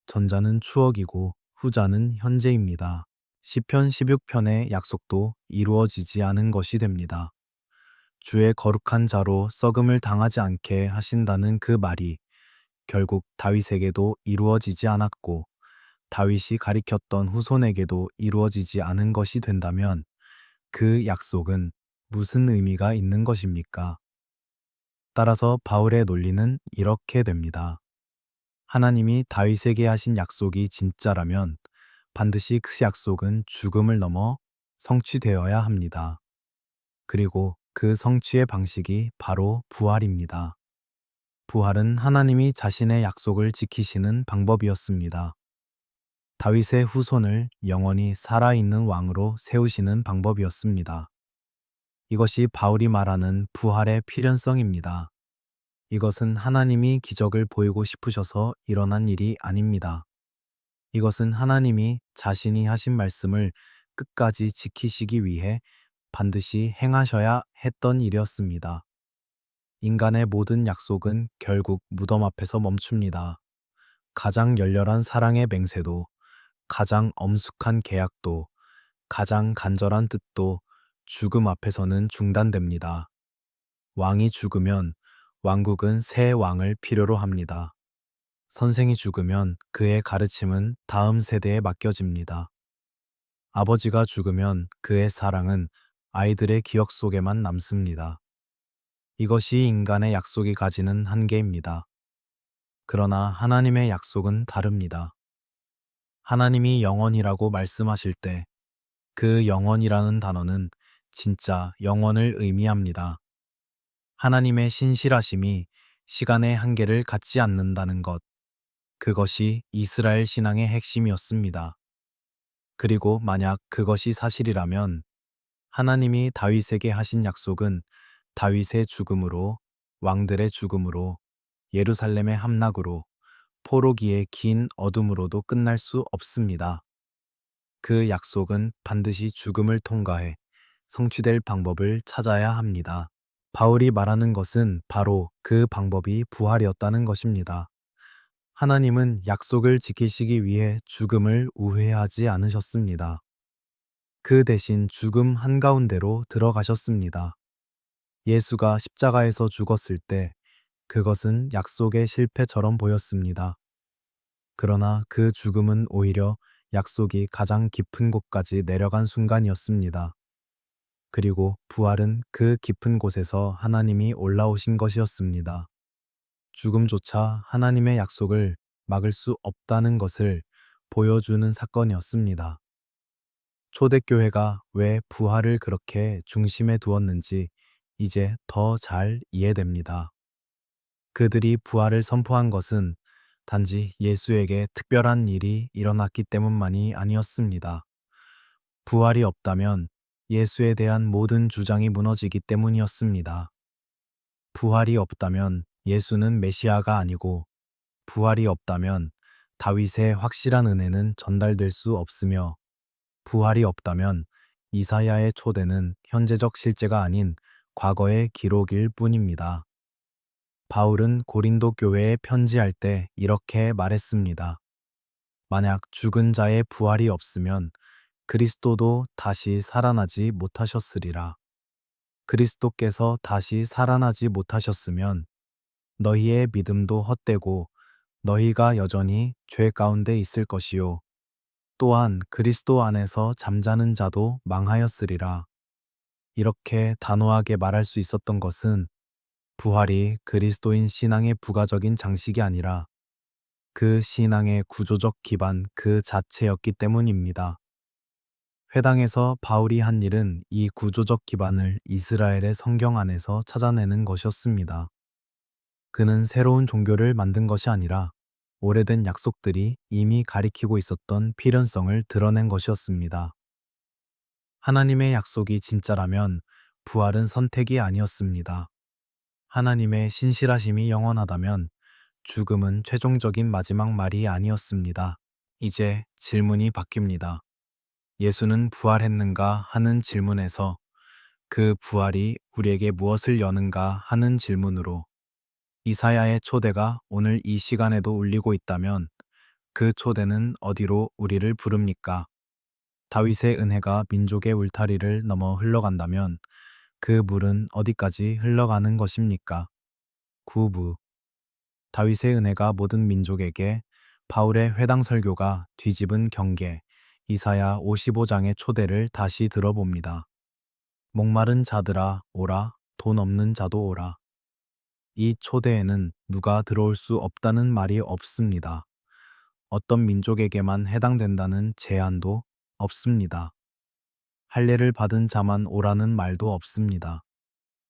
전자는 추억이고 후자는 현재입니다. 시편 16편의 약속도 이루어지지 않은 것이 됩니다. 주의 거룩한 자로 썩음을 당하지 않게 하신다는 그 말이 결국 다윗에게도 이루어지지 않았고 다윗이 가리켰던 후손에게도 이루어지지 않은 것이 된다면 그 약속은 무슨 의미가 있는 것입니까? 따라서 바울의 논리는 이렇게 됩니다. 하나님이 다윗에게 하신 약속이 진짜라면 반드시 그 약속은 죽음을 넘어 성취되어야 합니다. 그리고 그 성취의 방식이 바로 부활입니다. 부활은 하나님이 자신의 약속을 지키시는 방법이었습니다. 다윗의 후손을 영원히 살아있는 왕으로 세우시는 방법이었습니다. 이것이 바울이 말하는 부활의 필연성입니다. 이것은 하나님이 기적을 보이고 싶으셔서 일어난 일이 아닙니다. 이것은 하나님이 자신이 하신 말씀을 끝까지 지키시기 위해 반드시 행하셔야 했던 일이었습니다. 인간의 모든 약속은 결국 무덤 앞에서 멈춥니다. 가장 열렬한 사랑의 맹세도, 가장 엄숙한 계약도, 가장 간절한 뜻도 죽음 앞에서는 중단됩니다. 왕이 죽으면 왕국은 새 왕을 필요로 합니다. 선생이 죽으면 그의 가르침은 다음 세대에 맡겨집니다. 아버지가 죽으면 그의 사랑은 아이들의 기억 속에만 남습니다. 이것이 인간의 약속이 가지는 한계입니다. 그러나 하나님의 약속은 다릅니다. 하나님이 영원이라고 말씀하실 때 그 영원이라는 단어는 진짜 영원을 의미합니다. 하나님의 신실하심이 시간의 한계를 갖지 않는다는 것, 그것이 이스라엘 신앙의 핵심이었습니다. 그리고 만약 그것이 사실이라면 하나님이 다윗에게 하신 약속은 다윗의 죽음으로, 왕들의 죽음으로, 예루살렘의 함락으로, 포로기의 긴 어둠으로도 끝날 수 없습니다. 그 약속은 반드시 죽음을 통과해 성취될 방법을 찾아야 합니다. 바울이 말하는 것은 바로 그 방법이 부활이었다는 것입니다. 하나님은 약속을 지키시기 위해 죽음을 우회하지 않으셨습니다. 그 대신 죽음 한가운데로 들어가셨습니다. 예수가 십자가에서 죽었을 때 그것은 약속의 실패처럼 보였습니다. 그러나 그 죽음은 오히려 약속이 가장 깊은 곳까지 내려간 순간이었습니다. 그리고 부활은 그 깊은 곳에서 하나님이 올라오신 것이었습니다. 죽음조차 하나님의 약속을 막을 수 없다는 것을 보여주는 사건이었습니다. 초대교회가 왜 부활을 그렇게 중심에 두었는지 이제 더 잘 이해됩니다. 그들이 부활을 선포한 것은 단지 예수에게 특별한 일이 일어났기 때문만이 아니었습니다. 부활이 없다면 예수에 대한 모든 주장이 무너지기 때문이었습니다. 부활이 없다면 예수는 메시아가 아니고 부활이 없다면 다윗의 확실한 은혜는 전달될 수 없으며 부활이 없다면 이사야의 초대는 현재적 실제가 아닌 과거의 기록일 뿐입니다. 바울은 고린도 교회에 편지할 때 이렇게 말했습니다. 만약 죽은 자의 부활이 없으면 그리스도도 다시 살아나지 못하셨으리라. 그리스도께서 다시 살아나지 못하셨으면 너희의 믿음도 헛되고 너희가 여전히 죄 가운데 있을 것이요. 또한 그리스도 안에서 잠자는 자도 망하였으리라. 이렇게 단호하게 말할 수 있었던 것은 부활이 그리스도인 신앙의 부가적인 장식이 아니라 그 신앙의 구조적 기반 그 자체였기 때문입니다. 회당에서 바울이 한 일은 이 구조적 기반을 이스라엘의 성경 안에서 찾아내는 것이었습니다. 그는 새로운 종교를 만든 것이 아니라 오래된 약속들이 이미 가리키고 있었던 필연성을 드러낸 것이었습니다. 하나님의 약속이 진짜라면 부활은 선택이 아니었습니다. 하나님의 신실하심이 영원하다면 죽음은 최종적인 마지막 말이 아니었습니다. 이제 질문이 바뀝니다. 예수는 부활했는가 하는 질문에서 그 부활이 우리에게 무엇을 여는가 하는 질문으로 이사야의 초대가 오늘 이 시간에도 울리고 있다면 그 초대는 어디로 우리를 부릅니까? 다윗의 은혜가 민족의 울타리를 넘어 흘러간다면 그 물은 어디까지 흘러가는 것입니까? 구부 다윗의 은혜가 모든 민족에게 바울의 회당 설교가 뒤집은 경계 이사야 55장의 초대를 다시 들어봅니다. 목마른 자들아 오라 돈 없는 자도 오라. 이 초대에는 누가 들어올 수 없다는 말이 없습니다. 어떤 민족에게만 해당된다는 제한도 없습니다. 할례를 받은 자만 오라는 말도 없습니다.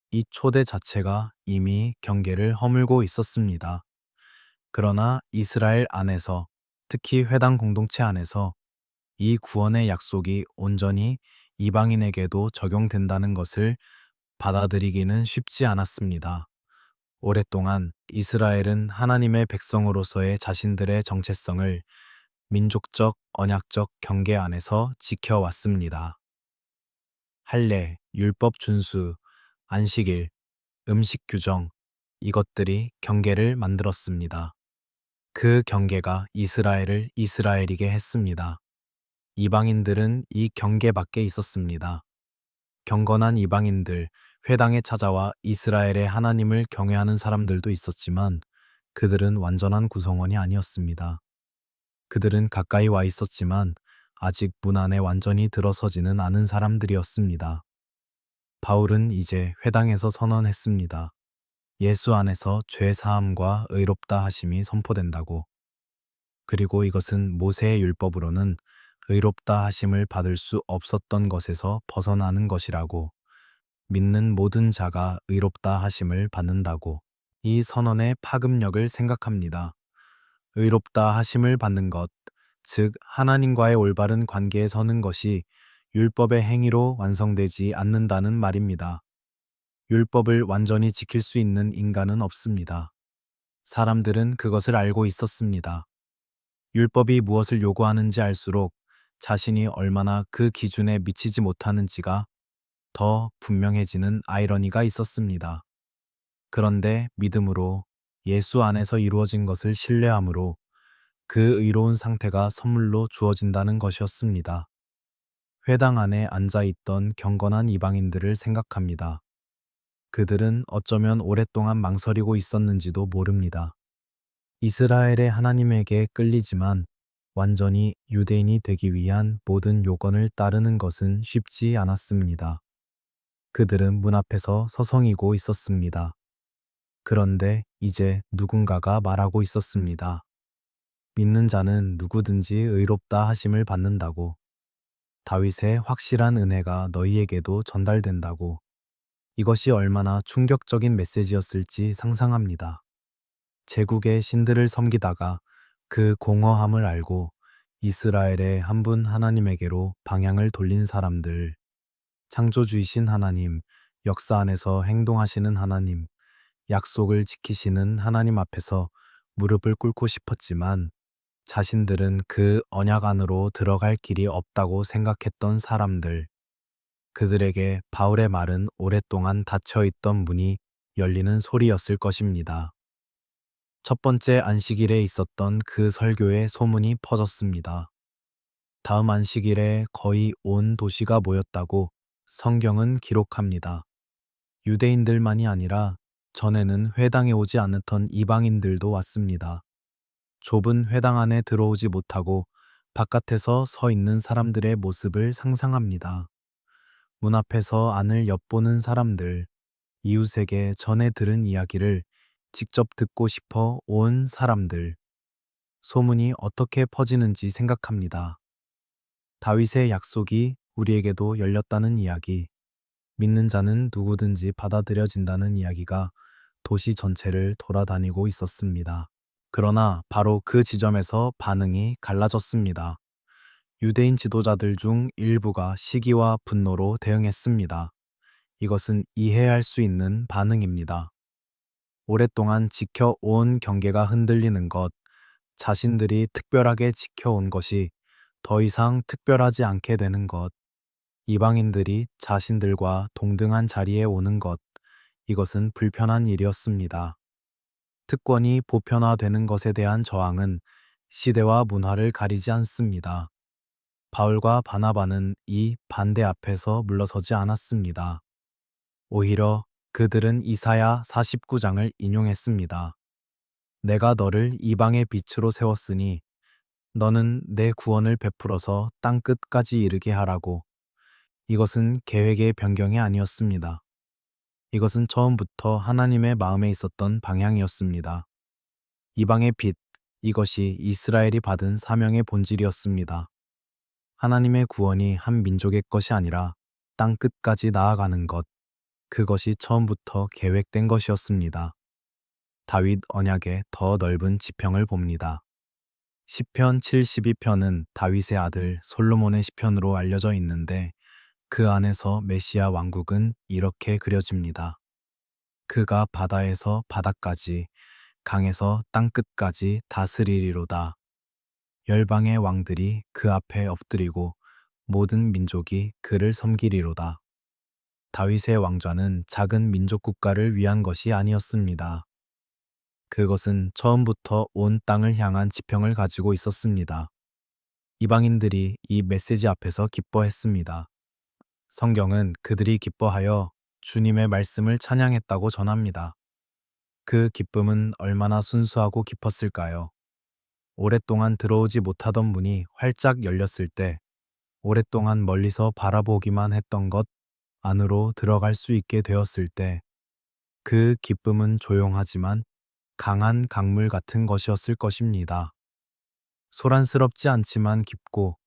이 초대 자체가 이미 경계를 허물고 있었습니다. 그러나 이스라엘 안에서, 특히 회당 공동체 안에서 이 구원의 약속이 온전히 이방인에게도 적용된다는 것을 받아들이기는 쉽지 않았습니다. 오랫동안 이스라엘은 하나님의 백성으로서의 자신들의 정체성을 민족적, 언약적 경계 안에서 지켜왔습니다. 할례, 율법 준수, 안식일, 음식 규정, 이것들이 경계를 만들었습니다. 그 경계가 이스라엘을 이스라엘이게 했습니다. 이방인들은 이 경계 밖에 있었습니다. 경건한 이방인들, 회당에 찾아와 이스라엘의 하나님을 경외하는 사람들도 있었지만 그들은 완전한 구성원이 아니었습니다. 그들은 가까이 와 있었지만 아직 문 안에 완전히 들어서지는 않은 사람들이었습니다. 바울은 이제 회당에서 선언했습니다. 예수 안에서 죄 사함과 의롭다 하심이 선포된다고. 그리고 이것은 모세의 율법으로는 의롭다 하심을 받을 수 없었던 것에서 벗어나는 것이라고. 믿는 모든 자가 의롭다 하심을 받는다고. 이 선언의 파급력을 생각합니다. 의롭다 하심을 받는 것, 즉 하나님과의 올바른 관계에 서는 것이 율법의 행위로 완성되지 않는다는 말입니다. 율법을 완전히 지킬 수 있는 인간은 없습니다. 사람들은 그것을 알고 있었습니다. 율법이 무엇을 요구하는지 알수록 자신이 얼마나 그 기준에 미치지 못하는지가 더 분명해지는 아이러니가 있었습니다. 그런데 믿음으로 예수 안에서 이루어진 것을 신뢰함으로 그 의로운 상태가 선물로 주어진다는 것이었습니다. 회당 안에 앉아 있던 경건한 이방인들을 생각합니다. 그들은 어쩌면 오랫동안 망설이고 있었는지도 모릅니다. 이스라엘의 하나님에게 끌리지만 완전히 유대인이 되기 위한 모든 요건을 따르는 것은 쉽지 않았습니다. 그들은 문 앞에서 서성이고 있었습니다. 그런데 이제 누군가가 말하고 있었습니다. 믿는 자는 누구든지 의롭다 하심을 받는다고. 다윗의 확실한 은혜가 너희에게도 전달된다고. 이것이 얼마나 충격적인 메시지였을지 상상합니다. 제국의 신들을 섬기다가 그 공허함을 알고 이스라엘의 한 분 하나님에게로 방향을 돌린 사람들, 창조주이신 하나님, 역사 안에서 행동하시는 하나님, 약속을 지키시는 하나님 앞에서 무릎을 꿇고 싶었지만 자신들은 그 언약 안으로 들어갈 길이 없다고 생각했던 사람들, 그들에게 바울의 말은 오랫동안 닫혀있던 문이 열리는 소리였을 것입니다. 첫 번째 안식일에 있었던 그 설교의 소문이 퍼졌습니다. 다음 안식일에 거의 온 도시가 모였다고 성경은 기록합니다. 유대인들만이 아니라 전에는 회당에 오지 않았던 이방인들도 왔습니다. 좁은 회당 안에 들어오지 못하고 바깥에서 서 있는 사람들의 모습을 상상합니다. 문 앞에서 안을 엿보는 사람들, 이웃에게 전해 들은 이야기를 직접 듣고 싶어 온 사람들, 소문이 어떻게 퍼지는지 생각합니다. 다윗의 약속이 우리에게도 열렸다는 이야기, 믿는 자는 누구든지 받아들여진다는 이야기가 도시 전체를 돌아다니고 있었습니다. 그러나 바로 그 지점에서 반응이 갈라졌습니다. 유대인 지도자들 중 일부가 시기와 분노로 대응했습니다. 이것은 이해할 수 있는 반응입니다. 오랫동안 지켜온 경계가 흔들리는 것, 자신들이 특별하게 지켜온 것이 더 이상 특별하지 않게 되는 것, 이방인들이 자신들과 동등한 자리에 오는 것, 이것은 불편한 일이었습니다. 특권이 보편화되는 것에 대한 저항은 시대와 문화를 가리지 않습니다. 바울과 바나바는 이 반대 앞에서 물러서지 않았습니다. 오히려 그들은 이사야 49장을 인용했습니다. 내가 너를 이방의 빛으로 세웠으니 너는 내 구원을 베풀어서 땅 끝까지 이르게 하라고. 이것은 계획의 변경이 아니었습니다. 이것은 처음부터 하나님의 마음에 있었던 방향이었습니다. 이방의 빛, 이것이 이스라엘이 받은 사명의 본질이었습니다. 하나님의 구원이 한 민족의 것이 아니라 땅 끝까지 나아가는 것, 그것이 처음부터 계획된 것이었습니다. 다윗 언약의 더 넓은 지평을 봅니다. 시편 72편은 다윗의 아들 솔로몬의 시편으로 알려져 있는데 그 안에서 메시아 왕국은 이렇게 그려집니다. 그가 바다에서 바다까지, 강에서 땅 끝까지 다스리리로다. 열방의 왕들이 그 앞에 엎드리고 모든 민족이 그를 섬기리로다. 다윗의 왕좌는 작은 민족 국가를 위한 것이 아니었습니다. 그것은 처음부터 온 땅을 향한 지평을 가지고 있었습니다. 이방인들이 이 메시지 앞에서 기뻐했습니다. 성경은 그들이 기뻐하여 주님의 말씀을 찬양했다고 전합니다. 그 기쁨은 얼마나 순수하고 깊었을까요? 오랫동안 들어오지 못하던 문이 활짝 열렸을 때, 오랫동안 멀리서 바라보기만 했던 것 안으로 들어갈 수 있게 되었을 때, 그 기쁨은 조용하지만 강한 강물 같은 것이었을 것입니다. 소란스럽지 않지만 깊고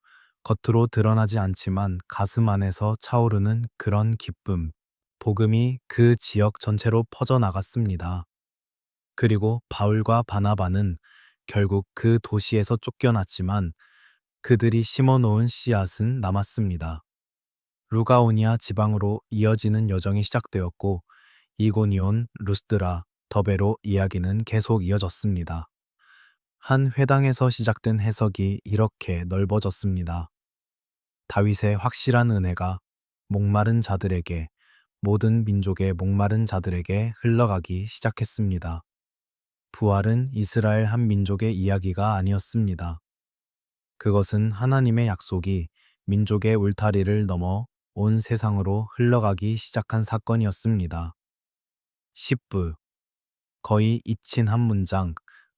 겉으로 드러나지 않지만 가슴 안에서 차오르는 그런 기쁨, 복음이 그 지역 전체로 퍼져나갔습니다. 그리고 바울과 바나바는 결국 그 도시에서 쫓겨났지만 그들이 심어놓은 씨앗은 남았습니다. 루가오니아 지방으로 이어지는 여정이 시작되었고 이고니온, 루스드라, 더베로 이야기는 계속 이어졌습니다. 한 회당에서 시작된 해석이 이렇게 넓어졌습니다. 다윗의 확실한 은혜가 목마른 자들에게, 모든 민족의 목마른 자들에게 흘러가기 시작했습니다. 부활은 이스라엘 한 민족의 이야기가 아니었습니다. 그것은 하나님의 약속이 민족의 울타리를 넘어 온 세상으로 흘러가기 시작한 사건이었습니다. 10부 거의 잊힌 한 문장,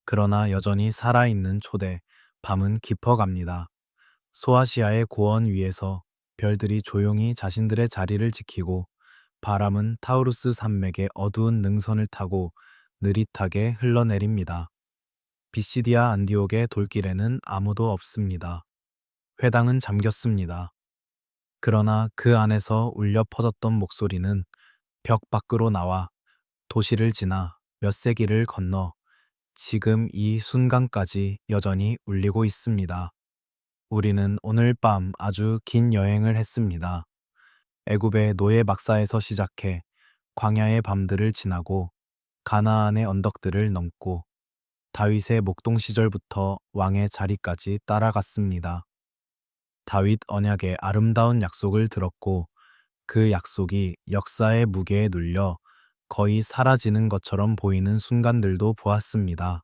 그러나 여전히 살아있는 초대, 밤은 깊어갑니다. 소아시아의 고원 위에서 별들이 조용히 자신들의 자리를 지키고 바람은 타우루스 산맥의 어두운 능선을 타고 느릿하게 흘러내립니다. 비시디아 안디옥의 돌길에는 아무도 없습니다. 회당은 잠겼습니다. 그러나 그 안에서 울려 퍼졌던 목소리는 벽 밖으로 나와 도시를 지나 몇 세기를 건너 지금 이 순간까지 여전히 울리고 있습니다. 우리는 오늘 밤 아주 긴 여행을 했습니다. 애굽의 노예 막사에서 시작해 광야의 밤들을 지나고 가나안의 언덕들을 넘고 다윗의 목동 시절부터 왕의 자리까지 따라갔습니다. 다윗 언약의 아름다운 약속을 들었고 그 약속이 역사의 무게에 눌려 거의 사라지는 것처럼 보이는 순간들도 보았습니다.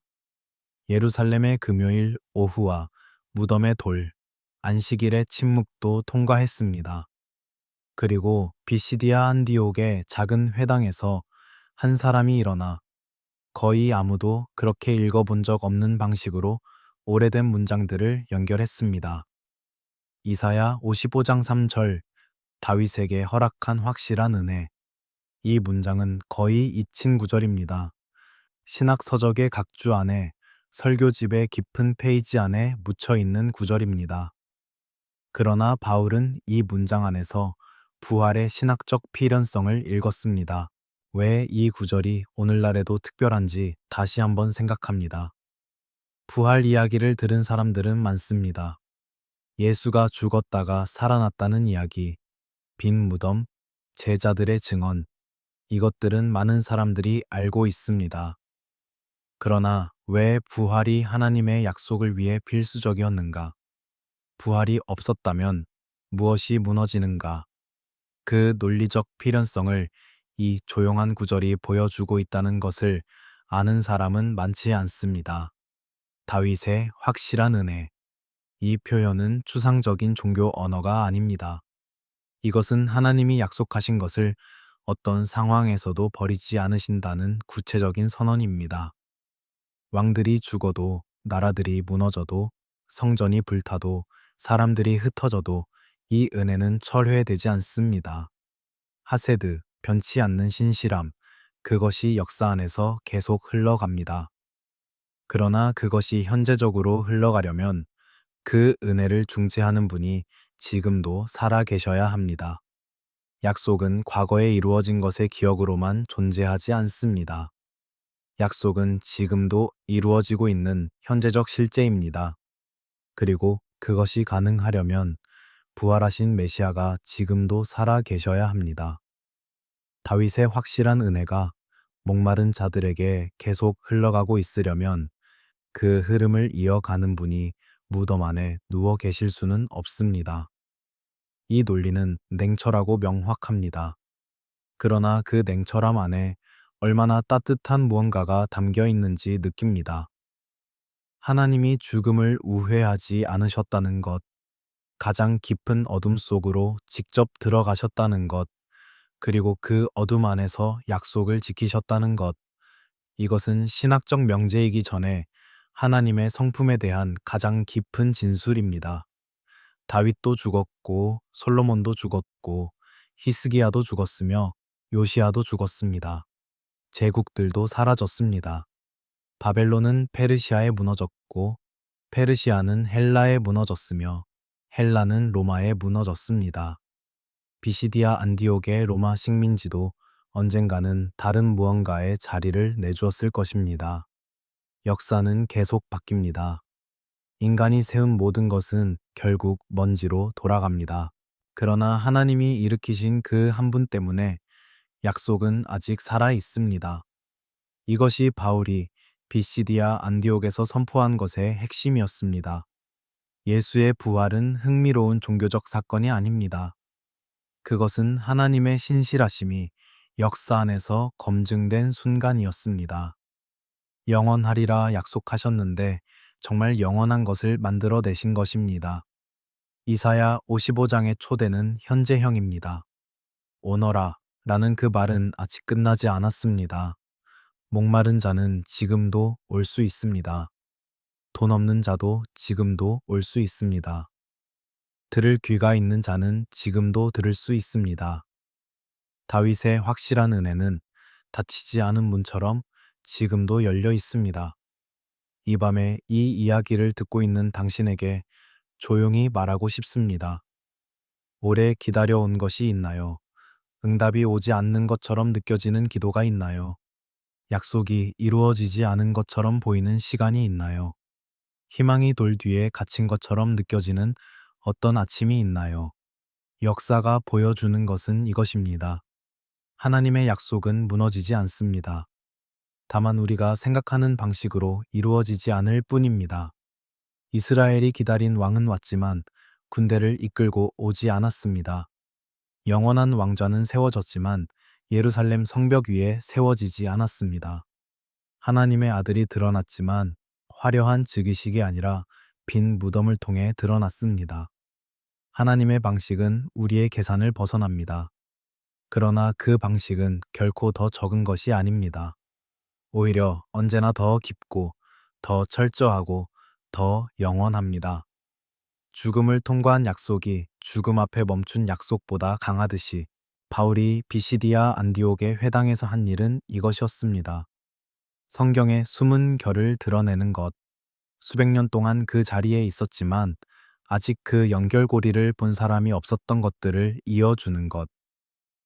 예루살렘의 금요일 오후와 무덤의 돌, 안식일의 침묵도 통과했습니다. 그리고 비시디아 안디옥의 작은 회당에서 한 사람이 일어나 거의 아무도 그렇게 읽어본 적 없는 방식으로 오래된 문장들을 연결했습니다. 이사야 55장 3절, 다윗에게 허락한 확실한 은혜. 이 문장은 거의 잊힌 구절입니다. 신학 서적의 각주 안에, 설교집의 깊은 페이지 안에 묻혀 있는 구절입니다. 그러나 바울은 이 문장 안에서 부활의 신학적 필연성을 읽었습니다. 왜 이 구절이 오늘날에도 특별한지 다시 한번 생각합니다. 부활 이야기를 들은 사람들은 많습니다. 예수가 죽었다가 살아났다는 이야기, 빈 무덤, 제자들의 증언, 이것들은 많은 사람들이 알고 있습니다. 그러나 왜 부활이 하나님의 약속을 위해 필수적이었는가? 부활이 없었다면 무엇이 무너지는가? 그 논리적 필연성을 이 조용한 구절이 보여주고 있다는 것을 아는 사람은 많지 않습니다. 다윗의 확실한 은혜. 이 표현은 추상적인 종교 언어가 아닙니다. 이것은 하나님이 약속하신 것을 어떤 상황에서도 버리지 않으신다는 구체적인 선언입니다. 왕들이 죽어도, 나라들이 무너져도, 성전이 불타도, 사람들이 흩어져도 이 은혜는 철회되지 않습니다. 하세드, 변치 않는 신실함, 그것이 역사 안에서 계속 흘러갑니다. 그러나 그것이 현재적으로 흘러가려면 그 은혜를 중재하는 분이 지금도 살아 계셔야 합니다. 약속은 과거에 이루어진 것의 기억으로만 존재하지 않습니다. 약속은 지금도 이루어지고 있는 현재적 실제입니다. 그리고 그것이 가능하려면 부활하신 메시아가 지금도 살아 계셔야 합니다. 다윗의 확실한 은혜가 목마른 자들에게 계속 흘러가고 있으려면 그 흐름을 이어가는 분이 무덤 안에 누워 계실 수는 없습니다. 이 논리는 냉철하고 명확합니다. 그러나 그 냉철함 안에 얼마나 따뜻한 무언가가 담겨 있는지 느낍니다. 하나님이 죽음을 우회하지 않으셨다는 것, 가장 깊은 어둠 속으로 직접 들어가셨다는 것, 그리고 그 어둠 안에서 약속을 지키셨다는 것, 이것은 신학적 명제이기 전에 하나님의 성품에 대한 가장 깊은 진술입니다. 다윗도 죽었고, 솔로몬도 죽었고, 히스기야도 죽었으며, 요시야도 죽었습니다. 제국들도 사라졌습니다. 바벨론은 페르시아에 무너졌고, 페르시아는 헬라에 무너졌으며, 헬라는 로마에 무너졌습니다. 비시디아 안디옥의 로마 식민지도 언젠가는 다른 무언가의 자리를 내주었을 것입니다. 역사는 계속 바뀝니다. 인간이 세운 모든 것은 결국 먼지로 돌아갑니다. 그러나 하나님이 일으키신 그 한 분 때문에 약속은 아직 살아 있습니다. 이것이 바울이 비시디아 안디옥에서 선포한 것의 핵심이었습니다. 예수의 부활은 흥미로운 종교적 사건이 아닙니다. 그것은 하나님의 신실하심이 역사 안에서 검증된 순간이었습니다. 영원하리라 약속하셨는데 정말 영원한 것을 만들어내신 것입니다. 이사야 55장의 초대는 현재형입니다. 오너라 라는 그 말은 아직 끝나지 않았습니다. 목마른 자는 지금도 올 수 있습니다. 돈 없는 자도 지금도 올 수 있습니다. 들을 귀가 있는 자는 지금도 들을 수 있습니다. 다윗의 확실한 은혜는 닫히지 않은 문처럼 지금도 열려 있습니다. 이 밤에 이 이야기를 듣고 있는 당신에게 조용히 말하고 싶습니다. 오래 기다려온 것이 있나요? 응답이 오지 않는 것처럼 느껴지는 기도가 있나요? 약속이 이루어지지 않은 것처럼 보이는 시간이 있나요? 희망이 돌 뒤에 갇힌 것처럼 느껴지는 어떤 아침이 있나요? 역사가 보여주는 것은 이것입니다. 하나님의 약속은 무너지지 않습니다. 다만 우리가 생각하는 방식으로 이루어지지 않을 뿐입니다. 이스라엘이 기다린 왕은 왔지만 군대를 이끌고 오지 않았습니다. 영원한 왕좌는 세워졌지만 예루살렘 성벽 위에 세워지지 않았습니다. 하나님의 아들이 드러났지만 화려한 즉위식이 아니라 빈 무덤을 통해 드러났습니다. 하나님의 방식은 우리의 계산을 벗어납니다. 그러나 그 방식은 결코 더 적은 것이 아닙니다. 오히려 언제나 더 깊고, 더 철저하고, 더 영원합니다. 죽음을 통과한 약속이 죽음 앞에 멈춘 약속보다 강하듯이 바울이 비시디아 안디옥의 회당에서 한 일은 이것이었습니다. 성경의 숨은 결을 드러내는 것. 수백 년 동안 그 자리에 있었지만 아직 그 연결고리를 본 사람이 없었던 것들을 이어주는 것.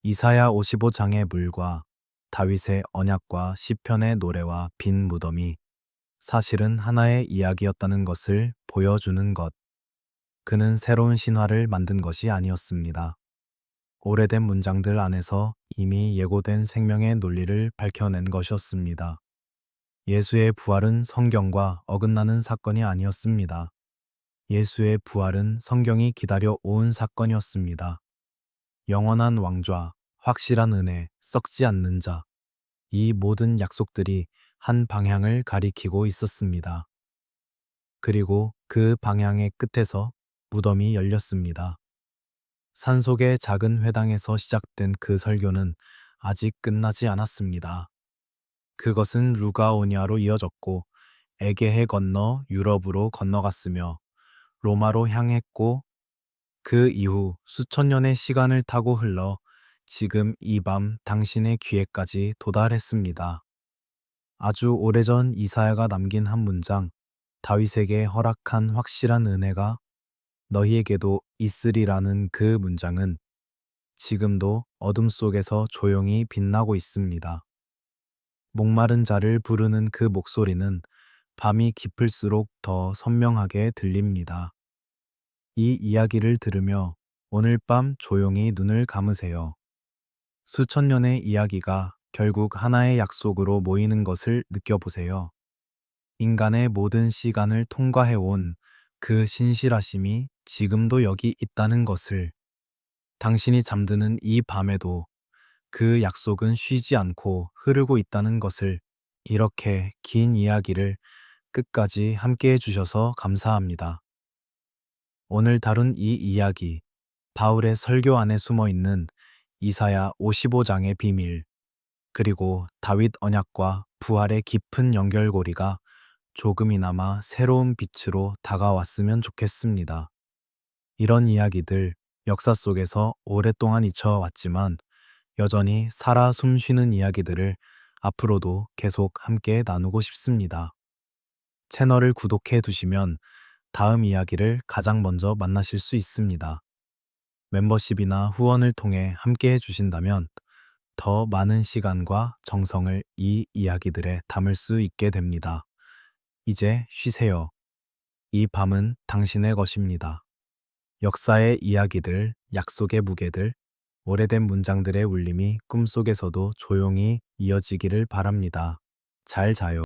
이사야 55장의 물과 다윗의 언약과 시편의 노래와 빈 무덤이 사실은 하나의 이야기였다는 것을 보여주는 것. 그는 새로운 신화를 만든 것이 아니었습니다. 오래된 문장들 안에서 이미 예고된 생명의 논리를 밝혀낸 것이었습니다. 예수의 부활은 성경과 어긋나는 사건이 아니었습니다. 예수의 부활은 성경이 기다려 온 사건이었습니다. 영원한 왕좌, 확실한 은혜, 썩지 않는 자. 이 모든 약속들이 한 방향을 가리키고 있었습니다. 그리고 그 방향의 끝에서 무덤이 열렸습니다. 산속의 작은 회당에서 시작된 그 설교는 아직 끝나지 않았습니다. 그것은 루가오니아로 이어졌고 에게해 건너 유럽으로 건너갔으며 로마로 향했고 그 이후 수천 년의 시간을 타고 흘러 지금 이 밤 당신의 귀에까지 도달했습니다. 아주 오래전 이사야가 남긴 한 문장, 다윗에게 허락한 확실한 은혜가 너희에게도 있으리라는 그 문장은 지금도 어둠 속에서 조용히 빛나고 있습니다. 목마른 자를 부르는 그 목소리는 밤이 깊을수록 더 선명하게 들립니다. 이 이야기를 들으며 오늘 밤 조용히 눈을 감으세요. 수천 년의 이야기가 결국 하나의 약속으로 모이는 것을 느껴보세요. 인간의 모든 시간을 통과해온 그 신실하심이 지금도 여기 있다는 것을, 당신이 잠드는 이 밤에도 그 약속은 쉬지 않고 흐르고 있다는 것을, 이렇게 긴 이야기를 끝까지 함께 해주셔서 감사합니다. 오늘 다룬 이 이야기, 바울의 설교 안에 숨어 있는 이사야 55장의 비밀, 그리고 다윗 언약과 부활의 깊은 연결고리가 조금이나마 새로운 빛으로 다가왔으면 좋겠습니다. 이런 이야기들, 역사 속에서 오랫동안 잊혀왔지만 여전히 살아 숨쉬는 이야기들을 앞으로도 계속 함께 나누고 싶습니다. 채널을 구독해 두시면 다음 이야기를 가장 먼저 만나실 수 있습니다. 멤버십이나 후원을 통해 함께 해주신다면 더 많은 시간과 정성을 이 이야기들에 담을 수 있게 됩니다. 이제 쉬세요. 이 밤은 당신의 것입니다. 역사의 이야기들, 약속의 무게들, 오래된 문장들의 울림이 꿈속에서도 조용히 이어지기를 바랍니다. 잘 자요.